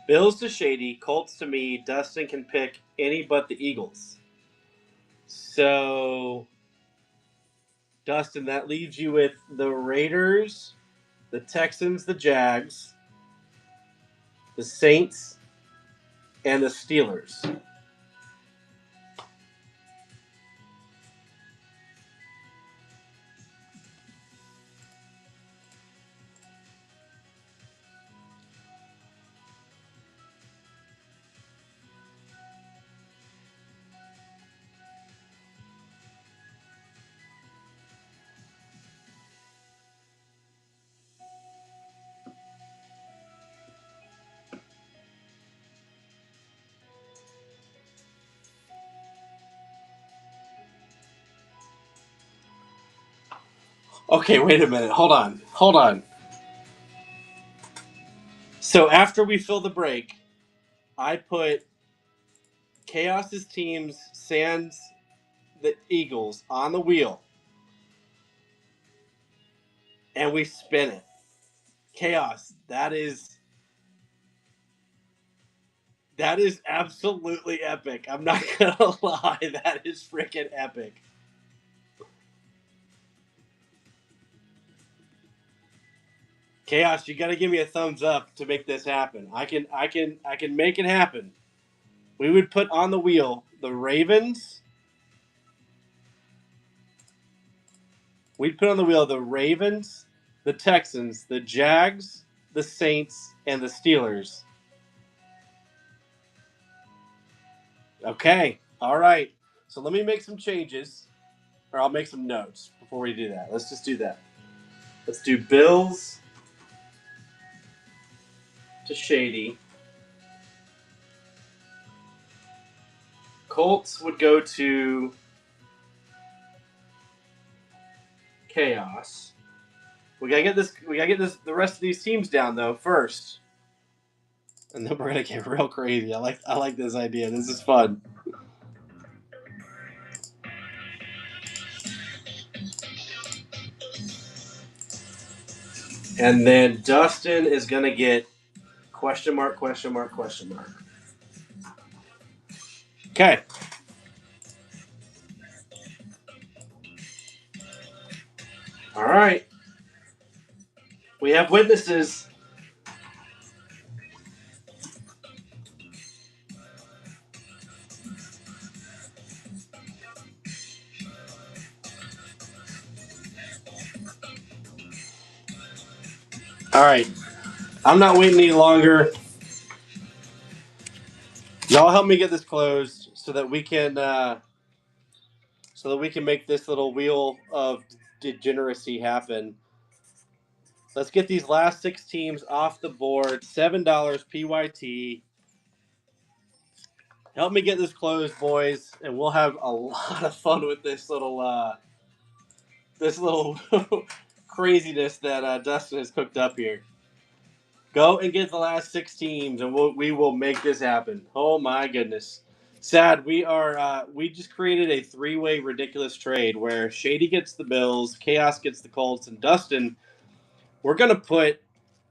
Bills to Shady, Colts to me. Dustin can pick any but the Eagles. So, Dustin, that leaves you with the Raiders, the Texans, the Jags, the Saints, and the Steelers. Okay, wait a minute. Hold on. Hold on. So after we fill the break, I put Chaos's teams, Sans the Eagles, on the wheel, and we spin it. Chaos, that is absolutely epic. I'm not gonna lie, that is freaking epic. Chaos, you got to give me a thumbs up to make this happen. I can make it happen. We would put on the wheel the Ravens. We'd put on the wheel the Ravens, the Texans, the Jags, the Saints, and the Steelers. Okay. All right. So let me make some changes, or I'll make some notes before we do that. Let's just do that. Let's do Bills to Shady. Colts would go to Chaos. We gotta get this. We gotta get this. The rest of these teams down though first, and then we're gonna get real crazy. I like this idea. This is fun. And then Dustin is gonna get question mark, question mark, question mark. Okay. All right. We have witnesses. All right. I'm not waiting any longer. Y'all help me get this closed so that we can make this little wheel of degeneracy happen. Let's get these last 6 teams off the board. $7 PYT. Help me get this closed, boys, and we'll have a lot of fun with this little craziness that Dustin has cooked up here. Go and get the last 6 teams, and we will make this happen. Oh my goodness. Sad, we just created a 3-way ridiculous trade where Shady gets the Bills, Chaos gets the Colts, and Dustin, we're gonna put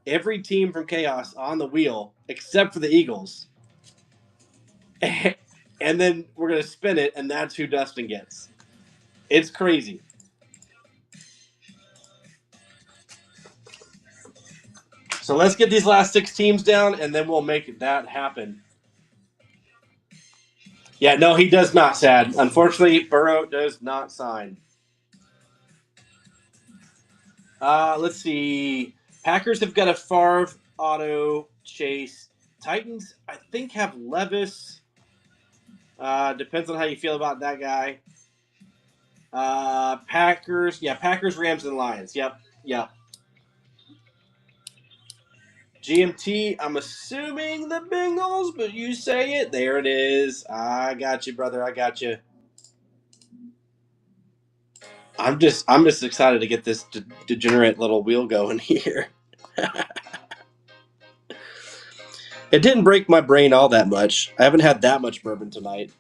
every team from Chaos on the wheel except for the Eagles. And then we're gonna spin it, and that's who Dustin gets. It's crazy. So let's get these last 6 teams down, and then we'll make that happen. Yeah, no, he does not, Sad. Unfortunately, Burrow does not sign. Let's see. Packers have got a Favre auto Chase. Titans, I think, have Levis. Depends on how you feel about that guy. Packers, Rams, and Lions. Yep. GMT, I'm assuming the Bengals, but you say it. There it is. I got you, brother. I got you. I'm just excited to get this degenerate little wheel going here. It didn't break my brain all that much. I haven't had that much bourbon tonight.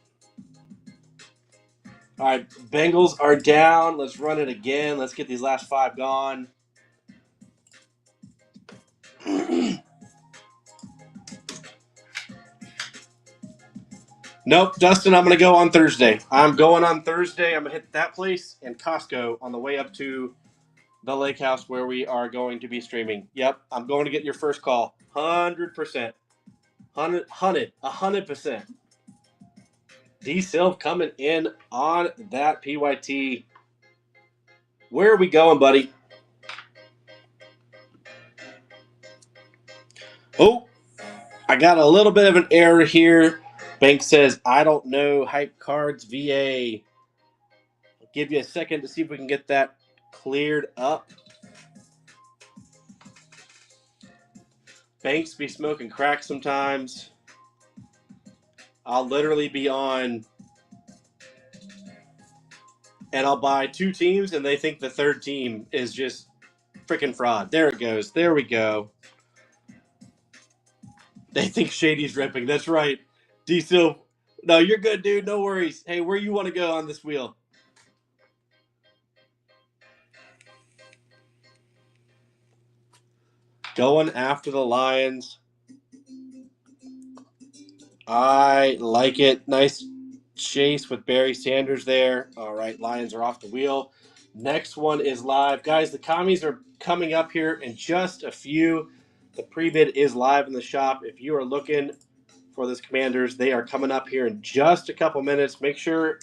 All right, Bengals are down. Let's run it again. Let's get these last 5 gone. Nope, Dustin, I'm going to go on Thursday. I'm going on Thursday. I'm going to hit that place and Costco on the way up to the lake house where we are going to be streaming. Yep, I'm going to get your first call. 100%. 100%. D Silv coming in on that PYT. Where are we going, buddy? Oh, I got a little bit of an error here. Bank says, I don't know, Hype Cards VA. I'll give you a second to see if we can get that cleared up. Banks be smoking crack sometimes. I'll literally be on and I'll buy 2 teams, and they think the third team is just freaking fraud. There it goes. There we go. They think Shady's ripping. That's right. D-Sil. No, you're good, dude. No worries. Hey, where you want to go on this wheel? Going after the Lions. I like it. Nice chase with Barry Sanders there. All right, Lions are off the wheel. Next one is live. Guys, the commies are coming up here in just a few. The pre-bid is live in the shop. If you are looking for this Commanders, they are coming up here in just a couple minutes. Make sure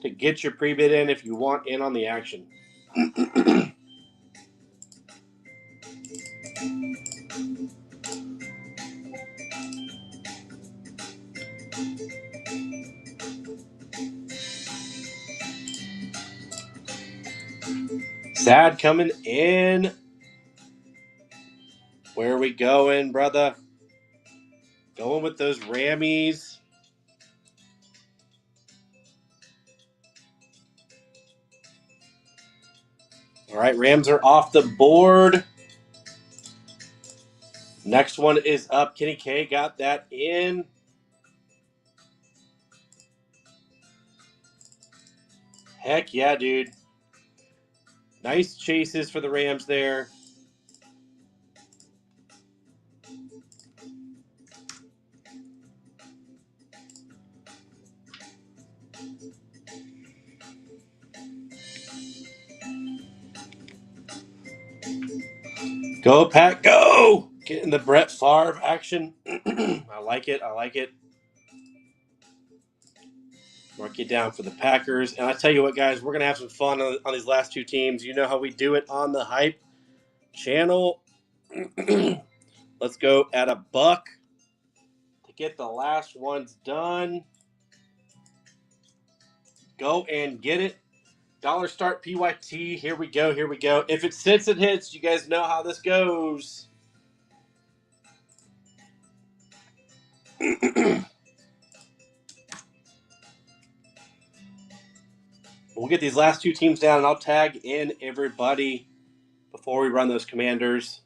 to get your pre-bid in if you want in on the action. Sad coming in. Where are we going, brother? Going with those Rammies. All right, Rams are off the board. Next one is up. Kenny K got that in. Heck yeah, dude. Nice chases for the Rams there. Go, Pat, go! Getting the Brett Favre action. I like it. I like it. Mark it down for the Packers. And I tell you what, guys, we're going to have some fun on these last 2 teams. You know how we do it on the Hype channel. Let's go at $1 to get the last ones done. Go and get it. Dollar start PYT. Here we go. Here we go. If it sits, it hits. You guys know how this goes. We'll get these last 2 teams down, and I'll tag in everybody before we run those Commanders.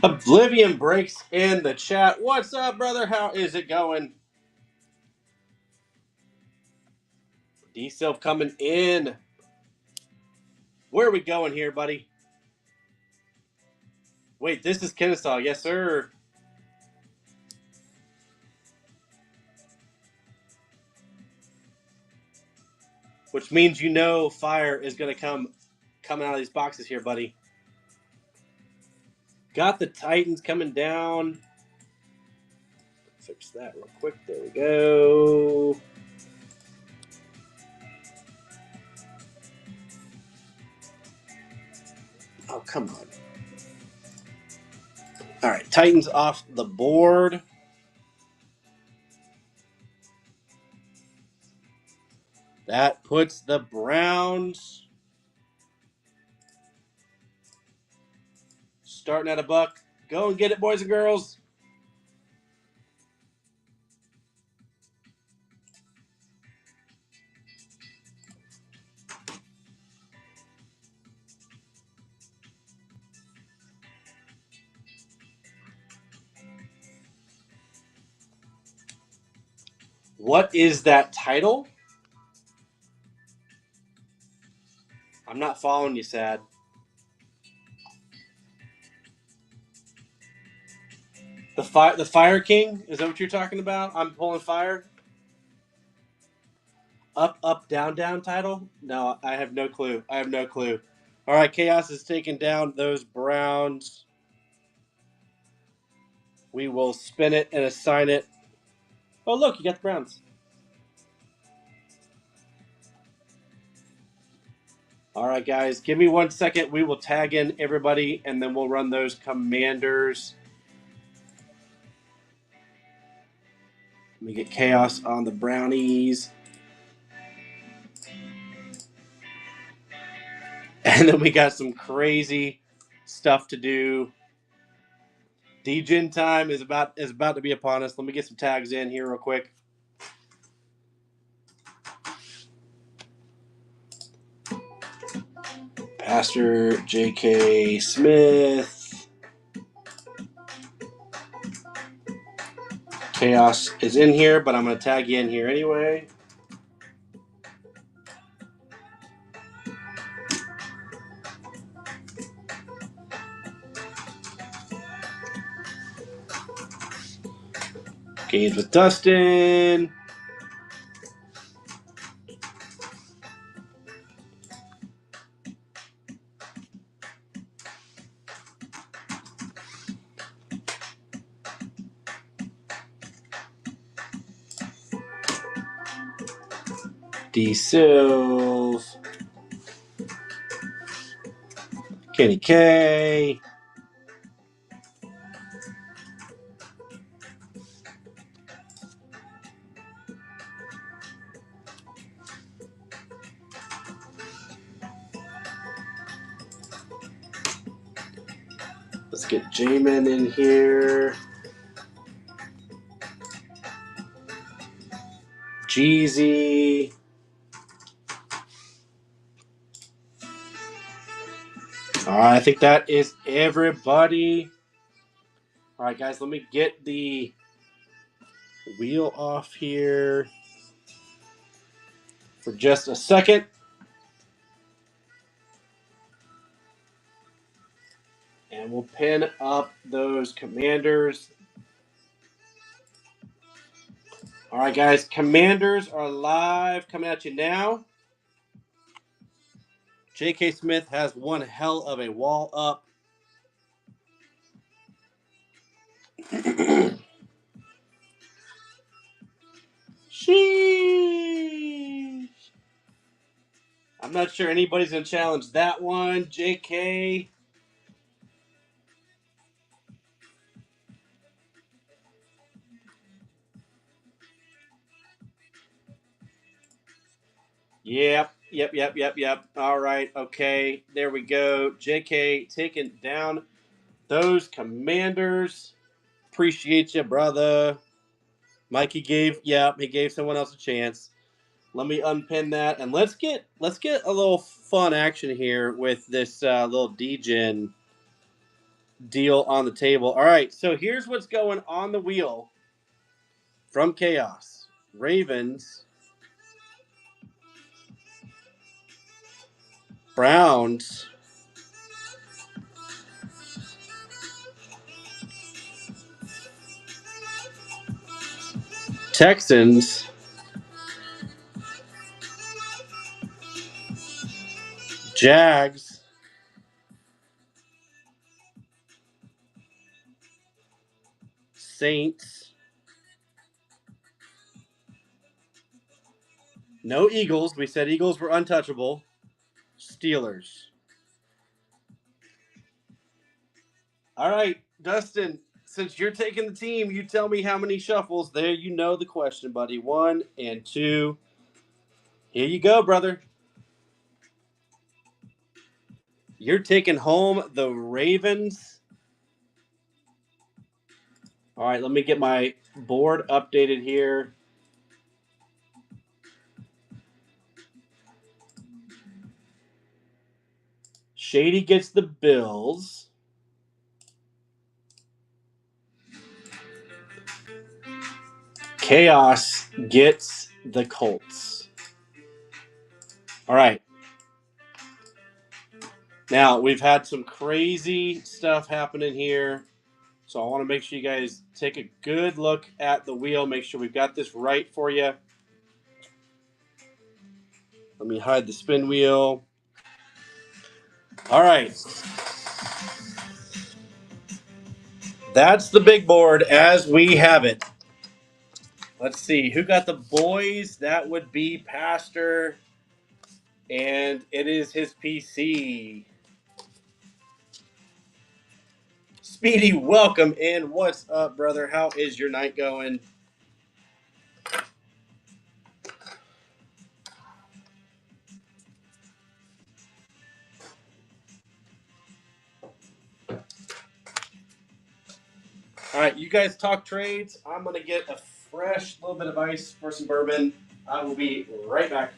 Oblivion breaks in the chat. What's up, brother? How is it going? D-Silv coming in. Where are we going here, buddy? Wait, this is Kennesaw. Yes, sir. Which means you know fire is going to coming out of these boxes here, buddy. Got the Titans coming down. Fix that real quick. There we go. Oh, come on. All right, Titans off the board. That puts the Browns starting at $1. Go and get it, boys and girls. What is that title? I'm not following you, Sad. The Fire King? Is that what you're talking about? I'm pulling fire? Up, up, down, down title? No, I have no clue. I have no clue. All right, Chaos is taking down those Browns. We will spin it and assign it. Oh, look, you got the Browns. All right, guys, give me 1 second. We will tag in everybody, and then we'll run those Commanders. Let me get Chaos on the Brownies. And then we got some crazy stuff to do. D-Gen time is about to be upon us. Let me get some tags in here real quick. Pastor J.K. Smith. Chaos is in here, but I'm going to tag you in here anyway. Games with Dustin. D. Sills. Kenny K. Let's get J-Man in here. Jeezy. All right, I think that is everybody. All right, guys, let me get the wheel off here for just a second. And we'll pin up those commanders. All right, guys, commanders are live coming at you now. J.K. Smith has one hell of a wall up. Sheesh. I'm not sure anybody's going to challenge that one. J.K. Yep. All right. Okay. There we go. JK taking down those commanders. Appreciate you, brother. Mikey gave someone else a chance. Let me unpin that and let's get a little fun action here with this little D-Gen deal on the table. All right. So here's what's going on the wheel from Chaos. Ravens, Browns, Texans, Jags, Saints, no Eagles. We said Eagles were untouchable. Steelers. All right, Dustin, since you're taking the team, you tell me how many shuffles. There you know the question, buddy. 1 and 2. Here you go, brother. You're taking home the Ravens. All right, let me get my board updated here. Shady gets the Bills. Chaos gets the Colts. All right. Now, we've had some crazy stuff happening here. So I want to make sure you guys take a good look at the wheel. Make sure we've got this right for you. Let me hide the spin wheel. All right. That's the big board as we have it. Let's see. Who got the boys? That would be Pastor. And it is his PC. Speedy, welcome in. What's up, brother? How is your night going? All right, you guys talk trades. I'm going to get a fresh little bit of ice for some bourbon. I will be right back.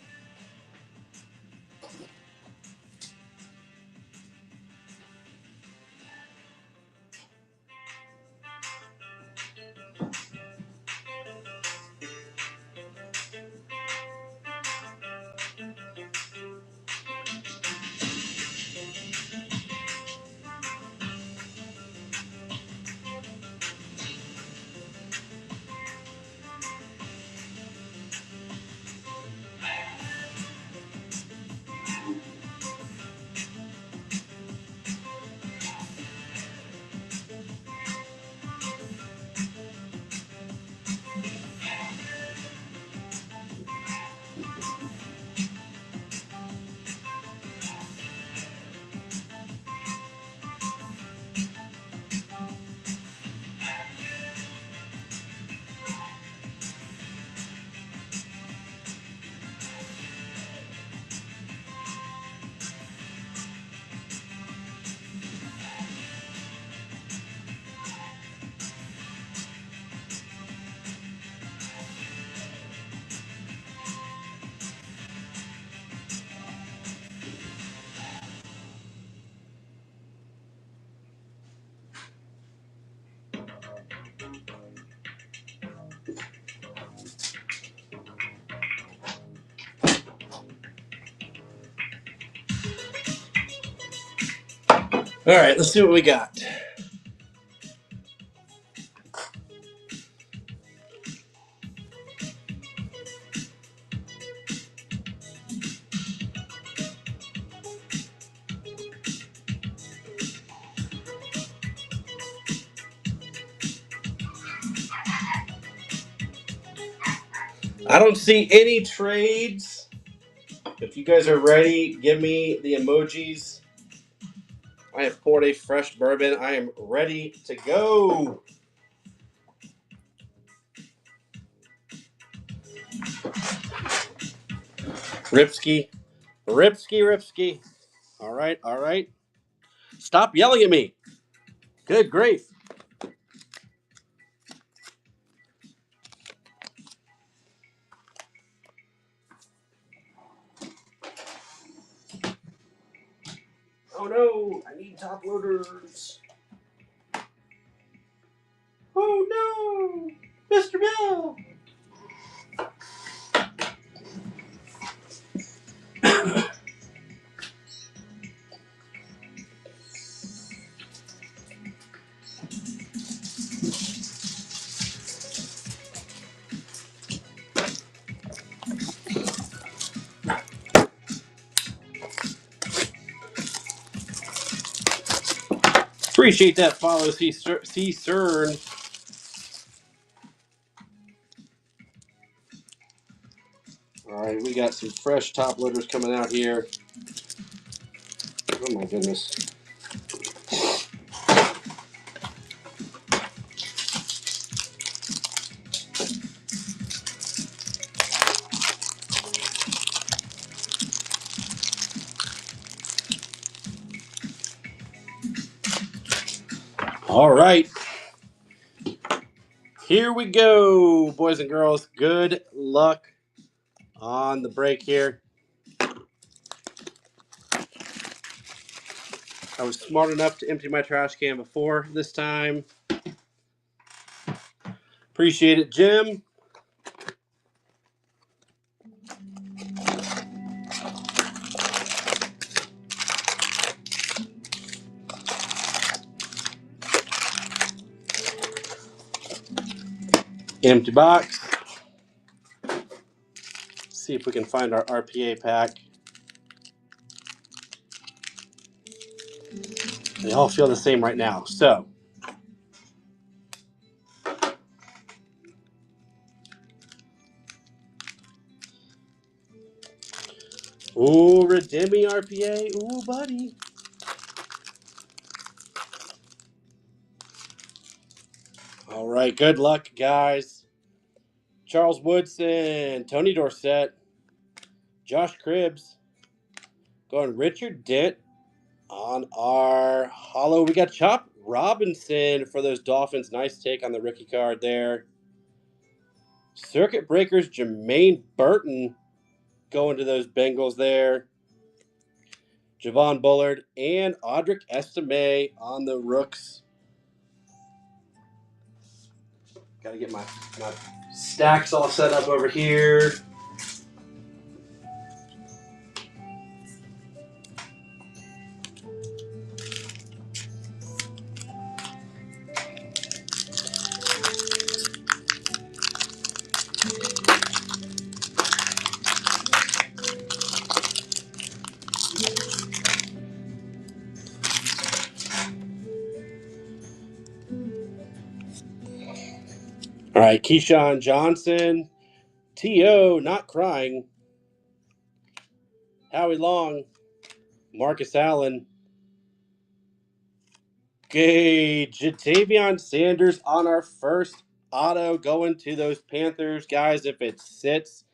All right, let's see what we got. I don't see any trades. If you guys are ready, give me the emojis. I have poured a fresh bourbon. I am ready to go. Ripsky. Ripsky. All right, all right. Stop yelling at me. Good grief. Oh no, I need top loaders. Oh no, Mr. Bill. Appreciate that follow, C. CERN. All right, we got some fresh top loaders coming out here. Oh my goodness. All right. Here we go, boys and girls. Good luck on the break here. I was smart enough to empty my trash can before this time. Appreciate it, Jim. Empty box. See if we can find our RPA pack. They all feel the same right now. So, ooh, Redemi RPA. Ooh, buddy. All right, good luck, guys. Charles Woodson, Tony Dorsett, Josh Cribbs, going Richard Dent, On our hollow, we got Chop Robinson for those Dolphins. Nice take on the rookie card there. Circuit Breakers, Jermaine Burton going to those Bengals there. Javon Bullard and Audric Estime on the Rooks. Got to get my stacks all set up over here. All right, Keyshawn Johnson, T.O. Not Crying, Howie Long, Marcus Allen, Jatavion Sanders on our first auto going to those Panthers. Guys, if it sits,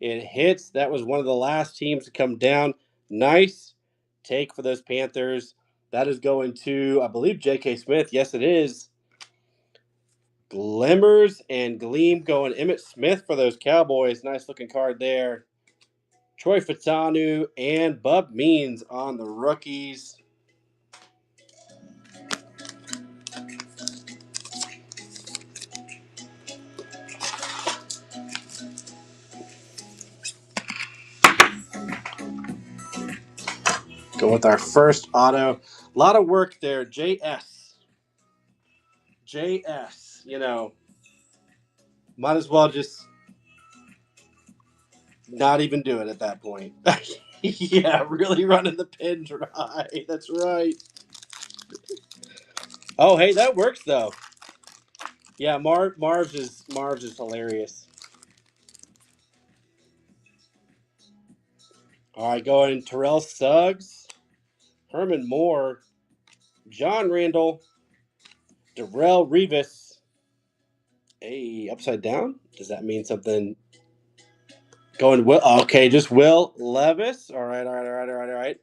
it hits. That was one of the last teams to come down. Nice take for those Panthers. That is going to, I believe, J.K. Smith. Yes, it is. Glimmers and Gleam going Emmitt Smith for those Cowboys. Nice looking card there. Troy Fatanu and Bub Means on the rookies. Go with our first auto. A lot of work there. JS, might as well just not even do it at that point. Yeah, really running the pin dry. That's right. Oh, hey, that works though. Yeah, Marv's is hilarious. All right, going Terrell Suggs, Herman Moore, John Randall, Darrell Revis. Hey, upside down? Does that mean something? Going Will. Okay, just Will Levis. All right.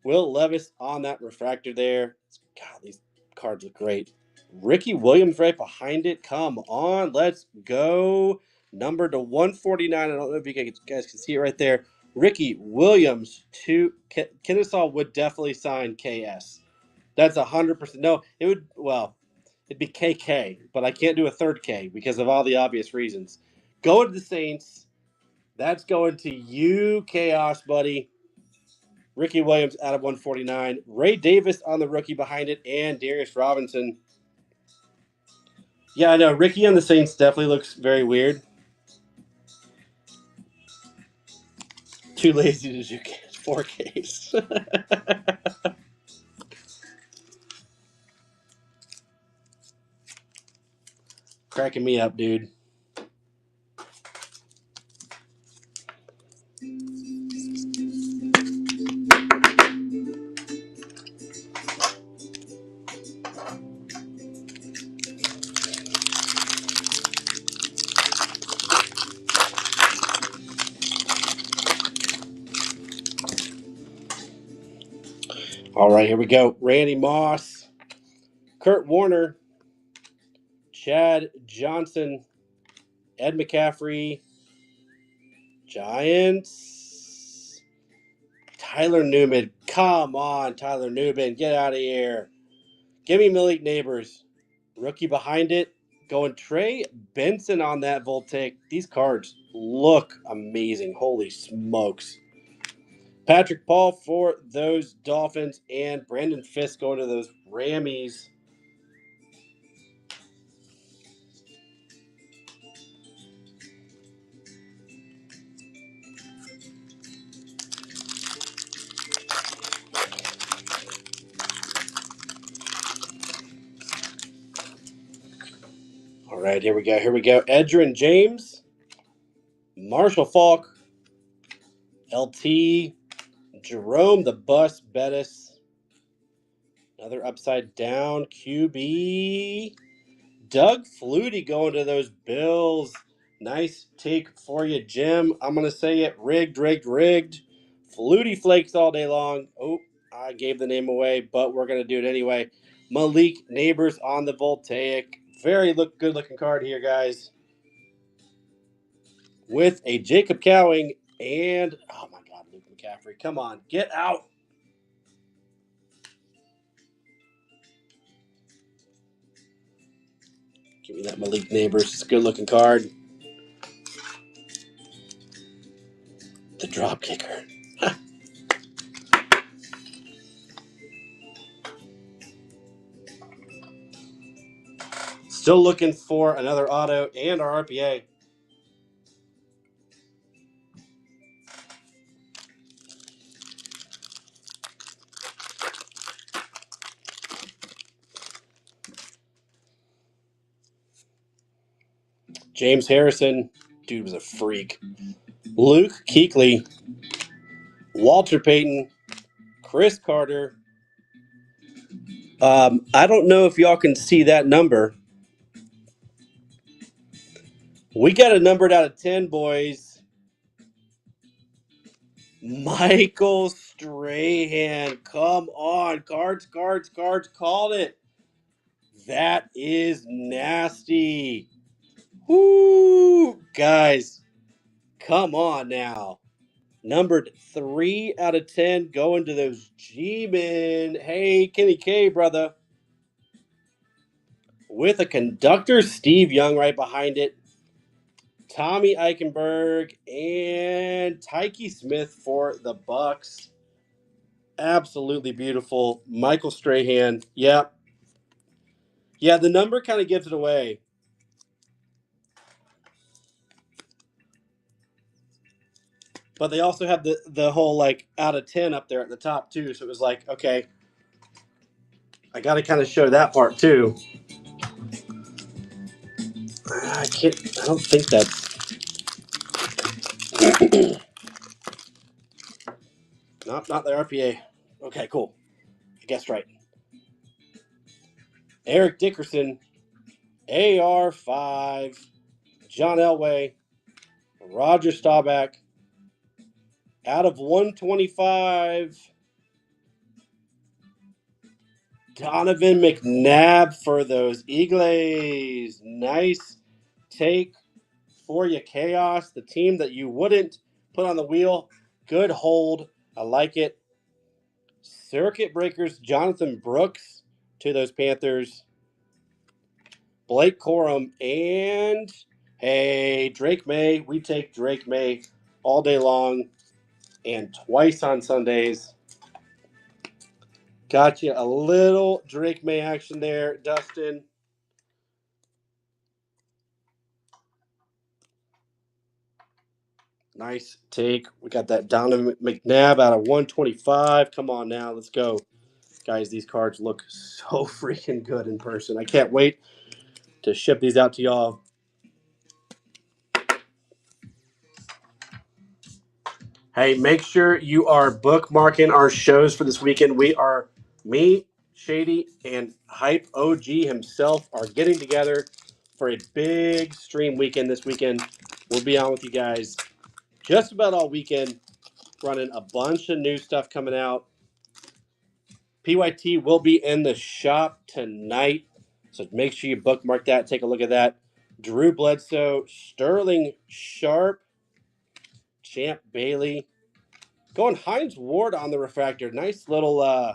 Will Levis on that refractor there. God, these cards look great. Ricky Williams right behind it. Come on, let's go. Number to 149. I don't know if you guys can see it right there. Ricky Williams to Kennesaw would definitely sign KS. That's 100%. No, it would. Well, it'd be KK, but I can't do a third K because of all the obvious reasons. Go to the Saints. That's going to you, Chaos, buddy. Ricky Williams out of 149. Ray Davis on the rookie behind it, and Darius Robinson. Yeah, I know. Ricky on the Saints definitely looks very weird. Too lazy to do 4Ks. Cracking me up, dude. All right, here we go. Randy Moss, Kurt Warner, Chad Johnson, Ed McCaffrey, Giants, Tyler Newman. Come on, Tyler Newman. Get out of here. Give me Malik Neighbors. Rookie behind it. Going Trey Benson on that Voltaic. These cards look amazing. Holy smokes. Patrick Paul for those Dolphins and Brandon Fisk going to those Rammies. All right, here we go. Edgerrin James, Marshall Falk, LT, Jerome the Bus Bettis, another upside down QB, Doug Flutie going to those Bills. Nice take for you, Jim. I'm going to say it. Rigged. Flutie flakes all day long. Oh, I gave the name away, but we're going to do it anyway. Malik Neighbors on the Voltaic. Very good looking card here, guys. With a Jacob Cowing and, oh my God, Luke McCaffrey. Come on, get out. Give me that Malik Neighbors. It's a good looking card. The drop kicker. Still looking for another auto and our RPA. James Harrison. Dude was a freak. Luke Kuechly. Walter Payton. Chris Carter. I don't know if y'all can see that number. We got a numbered out of 10, boys. Michael Strahan. Come on. Cards. Called it. That is nasty. Woo! Guys, come on now. Numbered 3 out of 10 going to those G-men. Hey, Kenny K, brother. With a conductor, Steve Young right behind it. Tommy Eichenberg and Tyke Smith for the Bucks. Absolutely beautiful. Michael Strahan. Yeah. Yeah, the number kind of gives it away. But they also have the whole like out of 10 up there at the top too. So it was like, okay, I got to kind of show that part too. I don't think that's. Not the RPA. Okay, cool. I guessed right. Eric Dickerson, AR5, John Elway, Roger Staubach, out of 125, Donovan McNabb for those Eagles. Nice take for you, Chaos. The team that you wouldn't put on the wheel. Good hold. I like it. Circuit breakers, Jonathan Brooks to those Panthers. Blake Corum and, hey, Drake May. We take Drake May all day long and twice on Sundays. Got you a little Drake May action there, Dustin. Nice take. We got that Donovan McNabb out of 125. Come on now. Let's go. Guys, these cards look so freaking good in person. I can't wait to ship these out to y'all. Hey, make sure you are bookmarking our shows for this weekend. We are, me, Shady, and Hype OG himself are getting together for a big stream weekend this weekend. We'll be on with you guys just about all weekend, running a bunch of new stuff coming out. PYT will be in the shop tonight, so make sure you bookmark that. Take a look at that. Drew Bledsoe, Sterling Sharp, Champ Bailey. Going Hines Ward on the refractor. Nice little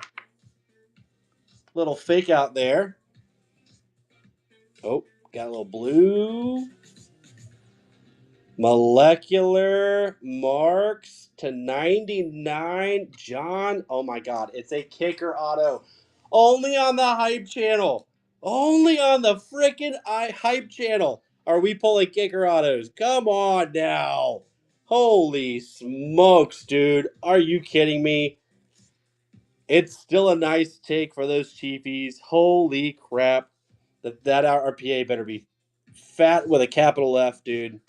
fake out there. Oh, got a little blue. Molecular Marks to 99. John, oh my God, it's a kicker auto. Only on the Hype channel. Only on the freaking Hype channel are we pulling kicker autos. Come on now. Holy smokes, dude. Are you kidding me? It's still a nice take for those Chiefies. Holy crap. That RPA better be fat with a capital F, dude.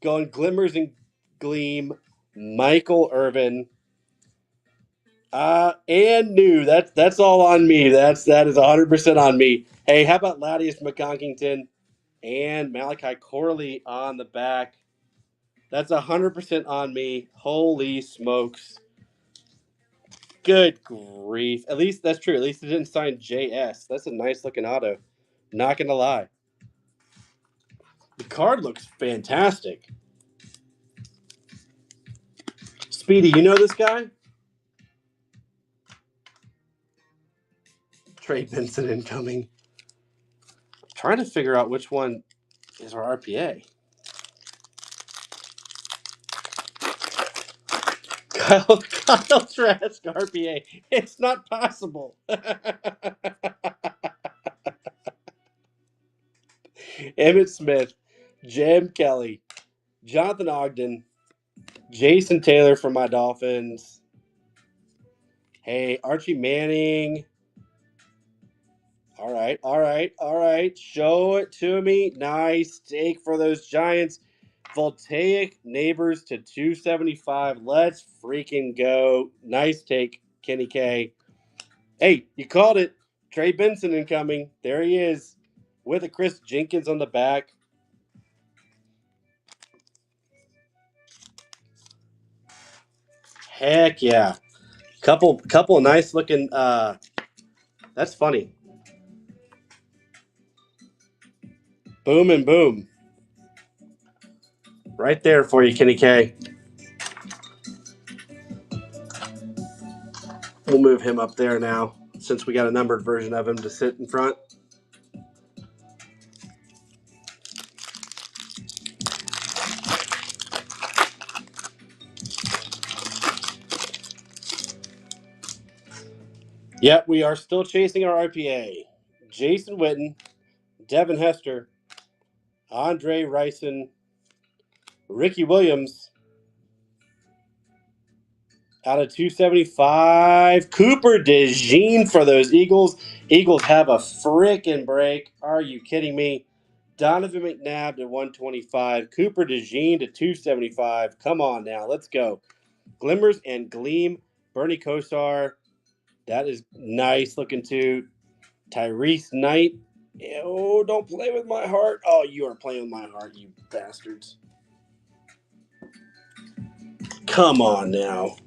Going Glimmers and Gleam, Michael Irvin. And new. That's all on me. That is 100% on me. Hey, how about Ladius McConkington and Malachi Corley on the back? That's 100% on me. Holy smokes. Good grief. At least that's true. At least it didn't sign JS. That's a nice looking auto. Not going to lie. The card looks fantastic. Speedy, you know this guy? Trey Benson incoming. Trying to figure out which one is our RPA. Kyle Trask RPA. It's not possible. Emmett Smith, Jim Kelly, Jonathan Ogden, Jason Taylor from my Dolphins. Hey, Archie Manning. All right. Show it to me. Nice take for those Giants. Voltaic Neighbors to 275. Let's freaking go. Nice take, Kenny K. Hey, you called it. Trey Benson incoming. There he is with a Chris Jenkins on the back. Heck yeah. Couple of nice looking that's funny. Boom and boom. Right there for you, Kenny K. We'll move him up there now since we got a numbered version of him to sit in front. Yep, we are still chasing our RPA. Jason Witten, Devin Hester, Andre Rison, Ricky Williams out of 275. Cooper DeJean for those Eagles. Eagles have a frickin' break. Are you kidding me? Donovan McNabb to 125. Cooper DeJean to 275. Come on now. Let's go. Glimmers and Gleam. Bernie Kosar. That is nice looking too. Tyrese Knight. Oh, don't play with my heart. Oh, you are playing with my heart, you bastards. Come on now.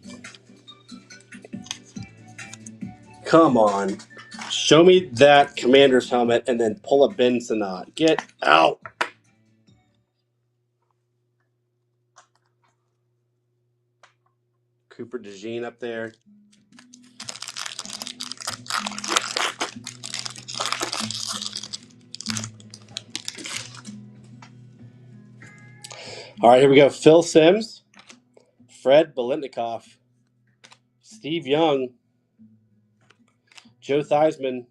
Come on. Show me that Commander's helmet and then pull a Ben Sinnott. Get out. Cooper DeJean up there. All right, here we go. Phil Simms, Fred Bolitnikoff, Steve Young, Joe Theismann.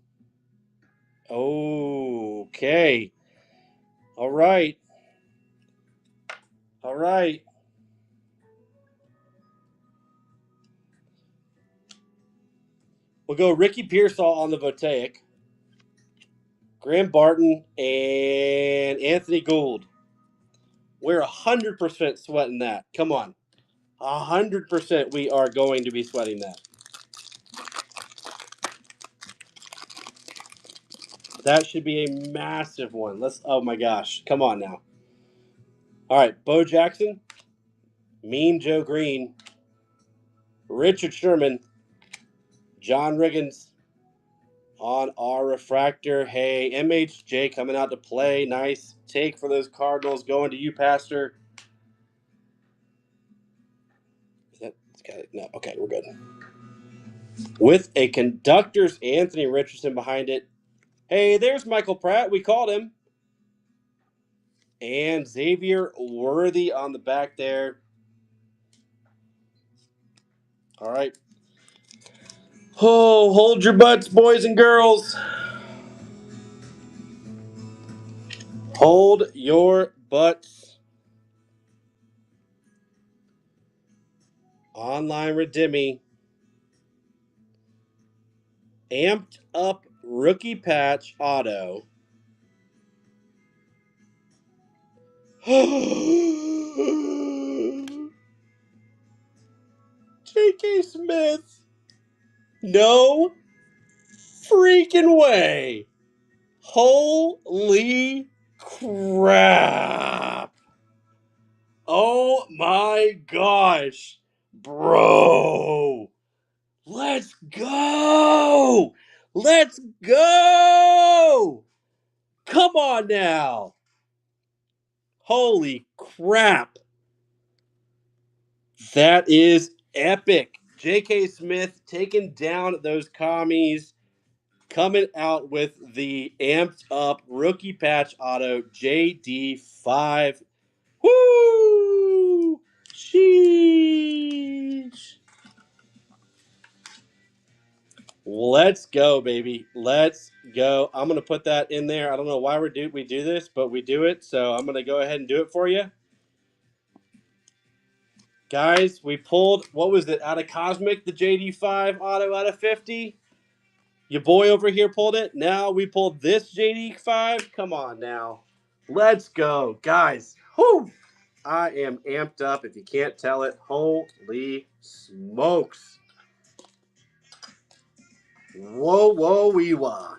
Okay. All right. We'll go Ricky Pearsall on the Voltaic, Graham Barton, and Anthony Gould. We're 100% sweating that. Come on. 100% we are going to be sweating that. That should be a massive one. Oh my gosh. Come on now. All right. Bo Jackson, Mean Joe Green, Richard Sherman, John Riggins on our refractor. Hey, MHJ coming out to play. Nice take for those Cardinals. Going to you, Pastor. No, okay, we're good. With a conductor's Anthony Richardson behind it. Hey, there's Michael Pratt. We called him. And Xavier Worthy on the back there. All right. Oh, hold your butts, boys and girls. Hold your butts. Online Redimi. Amped up rookie patch auto. J.K. Smith. No freaking way. Holy crap. Oh my gosh. Bro. Let's go! Let's go! Come on now! Holy crap! That is epic. J.K. Smith taking down those commies, coming out with the amped up rookie patch auto JD5. Woo! Sheesh. Let's go, baby. Let's go. I'm going to put that in there. I don't know why we do this, but we do it. So I'm going to go ahead and do it for you. Guys, we pulled, what was it, out of Cosmic, the JD5 auto out of 50? Your boy over here pulled it. Now we pulled this JD5. Come on now. Let's go. Guys, whoo! I am amped up. If you can't tell it, holy smokes. Whoa, whoa, wee wah.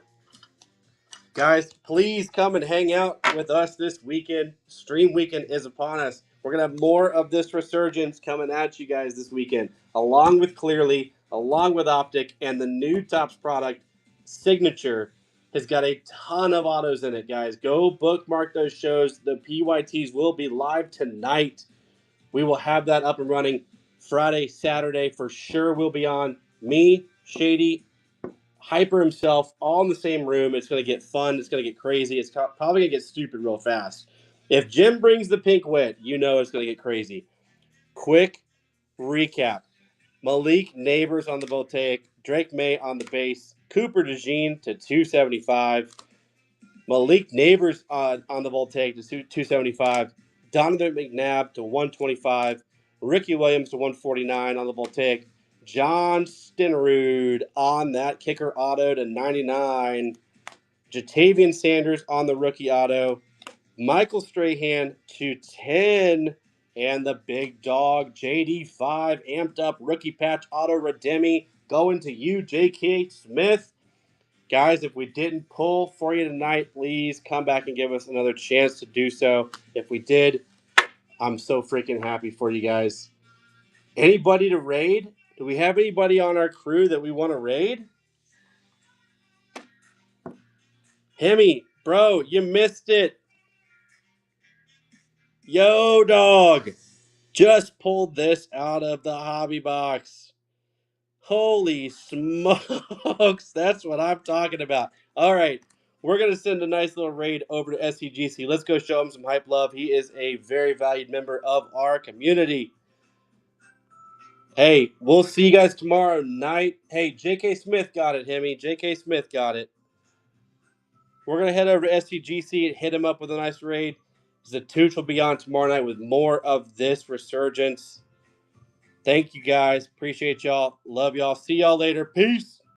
Guys, please come and hang out with us this weekend. Stream weekend is upon us. We're going to have more of this Resurgence coming at you guys this weekend, along with Clearly, along with Optic, and the new Topps product, Signature, has got a ton of autos in it, guys. Go bookmark those shows. The PYTs will be live tonight. We will have that up and running Friday, Saturday. For sure we'll be on. Me, Shady, Hyper himself, all in the same room. It's going to get fun. It's going to get crazy. It's probably going to get stupid real fast. If Jim brings the pink wit, you know it's going to get crazy. Quick recap. Malik Neighbors on the Voltaic. Drake May on the base. Cooper DeJean to 275. Malik Neighbors on the Voltaic to 275. Donovan McNabb to 125. Ricky Williams to 149 on the Voltaic. John Stenerud on that kicker auto to 99. Jatavian Sanders on the rookie auto. Michael Strahan to 10. And the big dog, JD5, amped up rookie patch auto Redemi going to you, J.K. Smith. Guys, if we didn't pull for you tonight, please come back and give us another chance to do so. If we did, I'm so freaking happy for you guys. Anybody to raid? Do we have anybody on our crew that we want to raid? Hemi, bro, you missed it. Yo, dog. Just pulled this out of the hobby box. Holy smokes. That's what I'm talking about. All right. We're going to send a nice little raid over to SCGC. Let's go show him some hype love. He is a very valued member of our community. Hey, we'll see you guys tomorrow night. Hey, J.K. Smith got it, Hemi. J.K. Smith got it. We're going to head over to SCGC and hit him up with a nice raid. The Tooch will be on tomorrow night with more of this Resurgence. Thank you, guys. Appreciate y'all. Love y'all. See y'all later. Peace.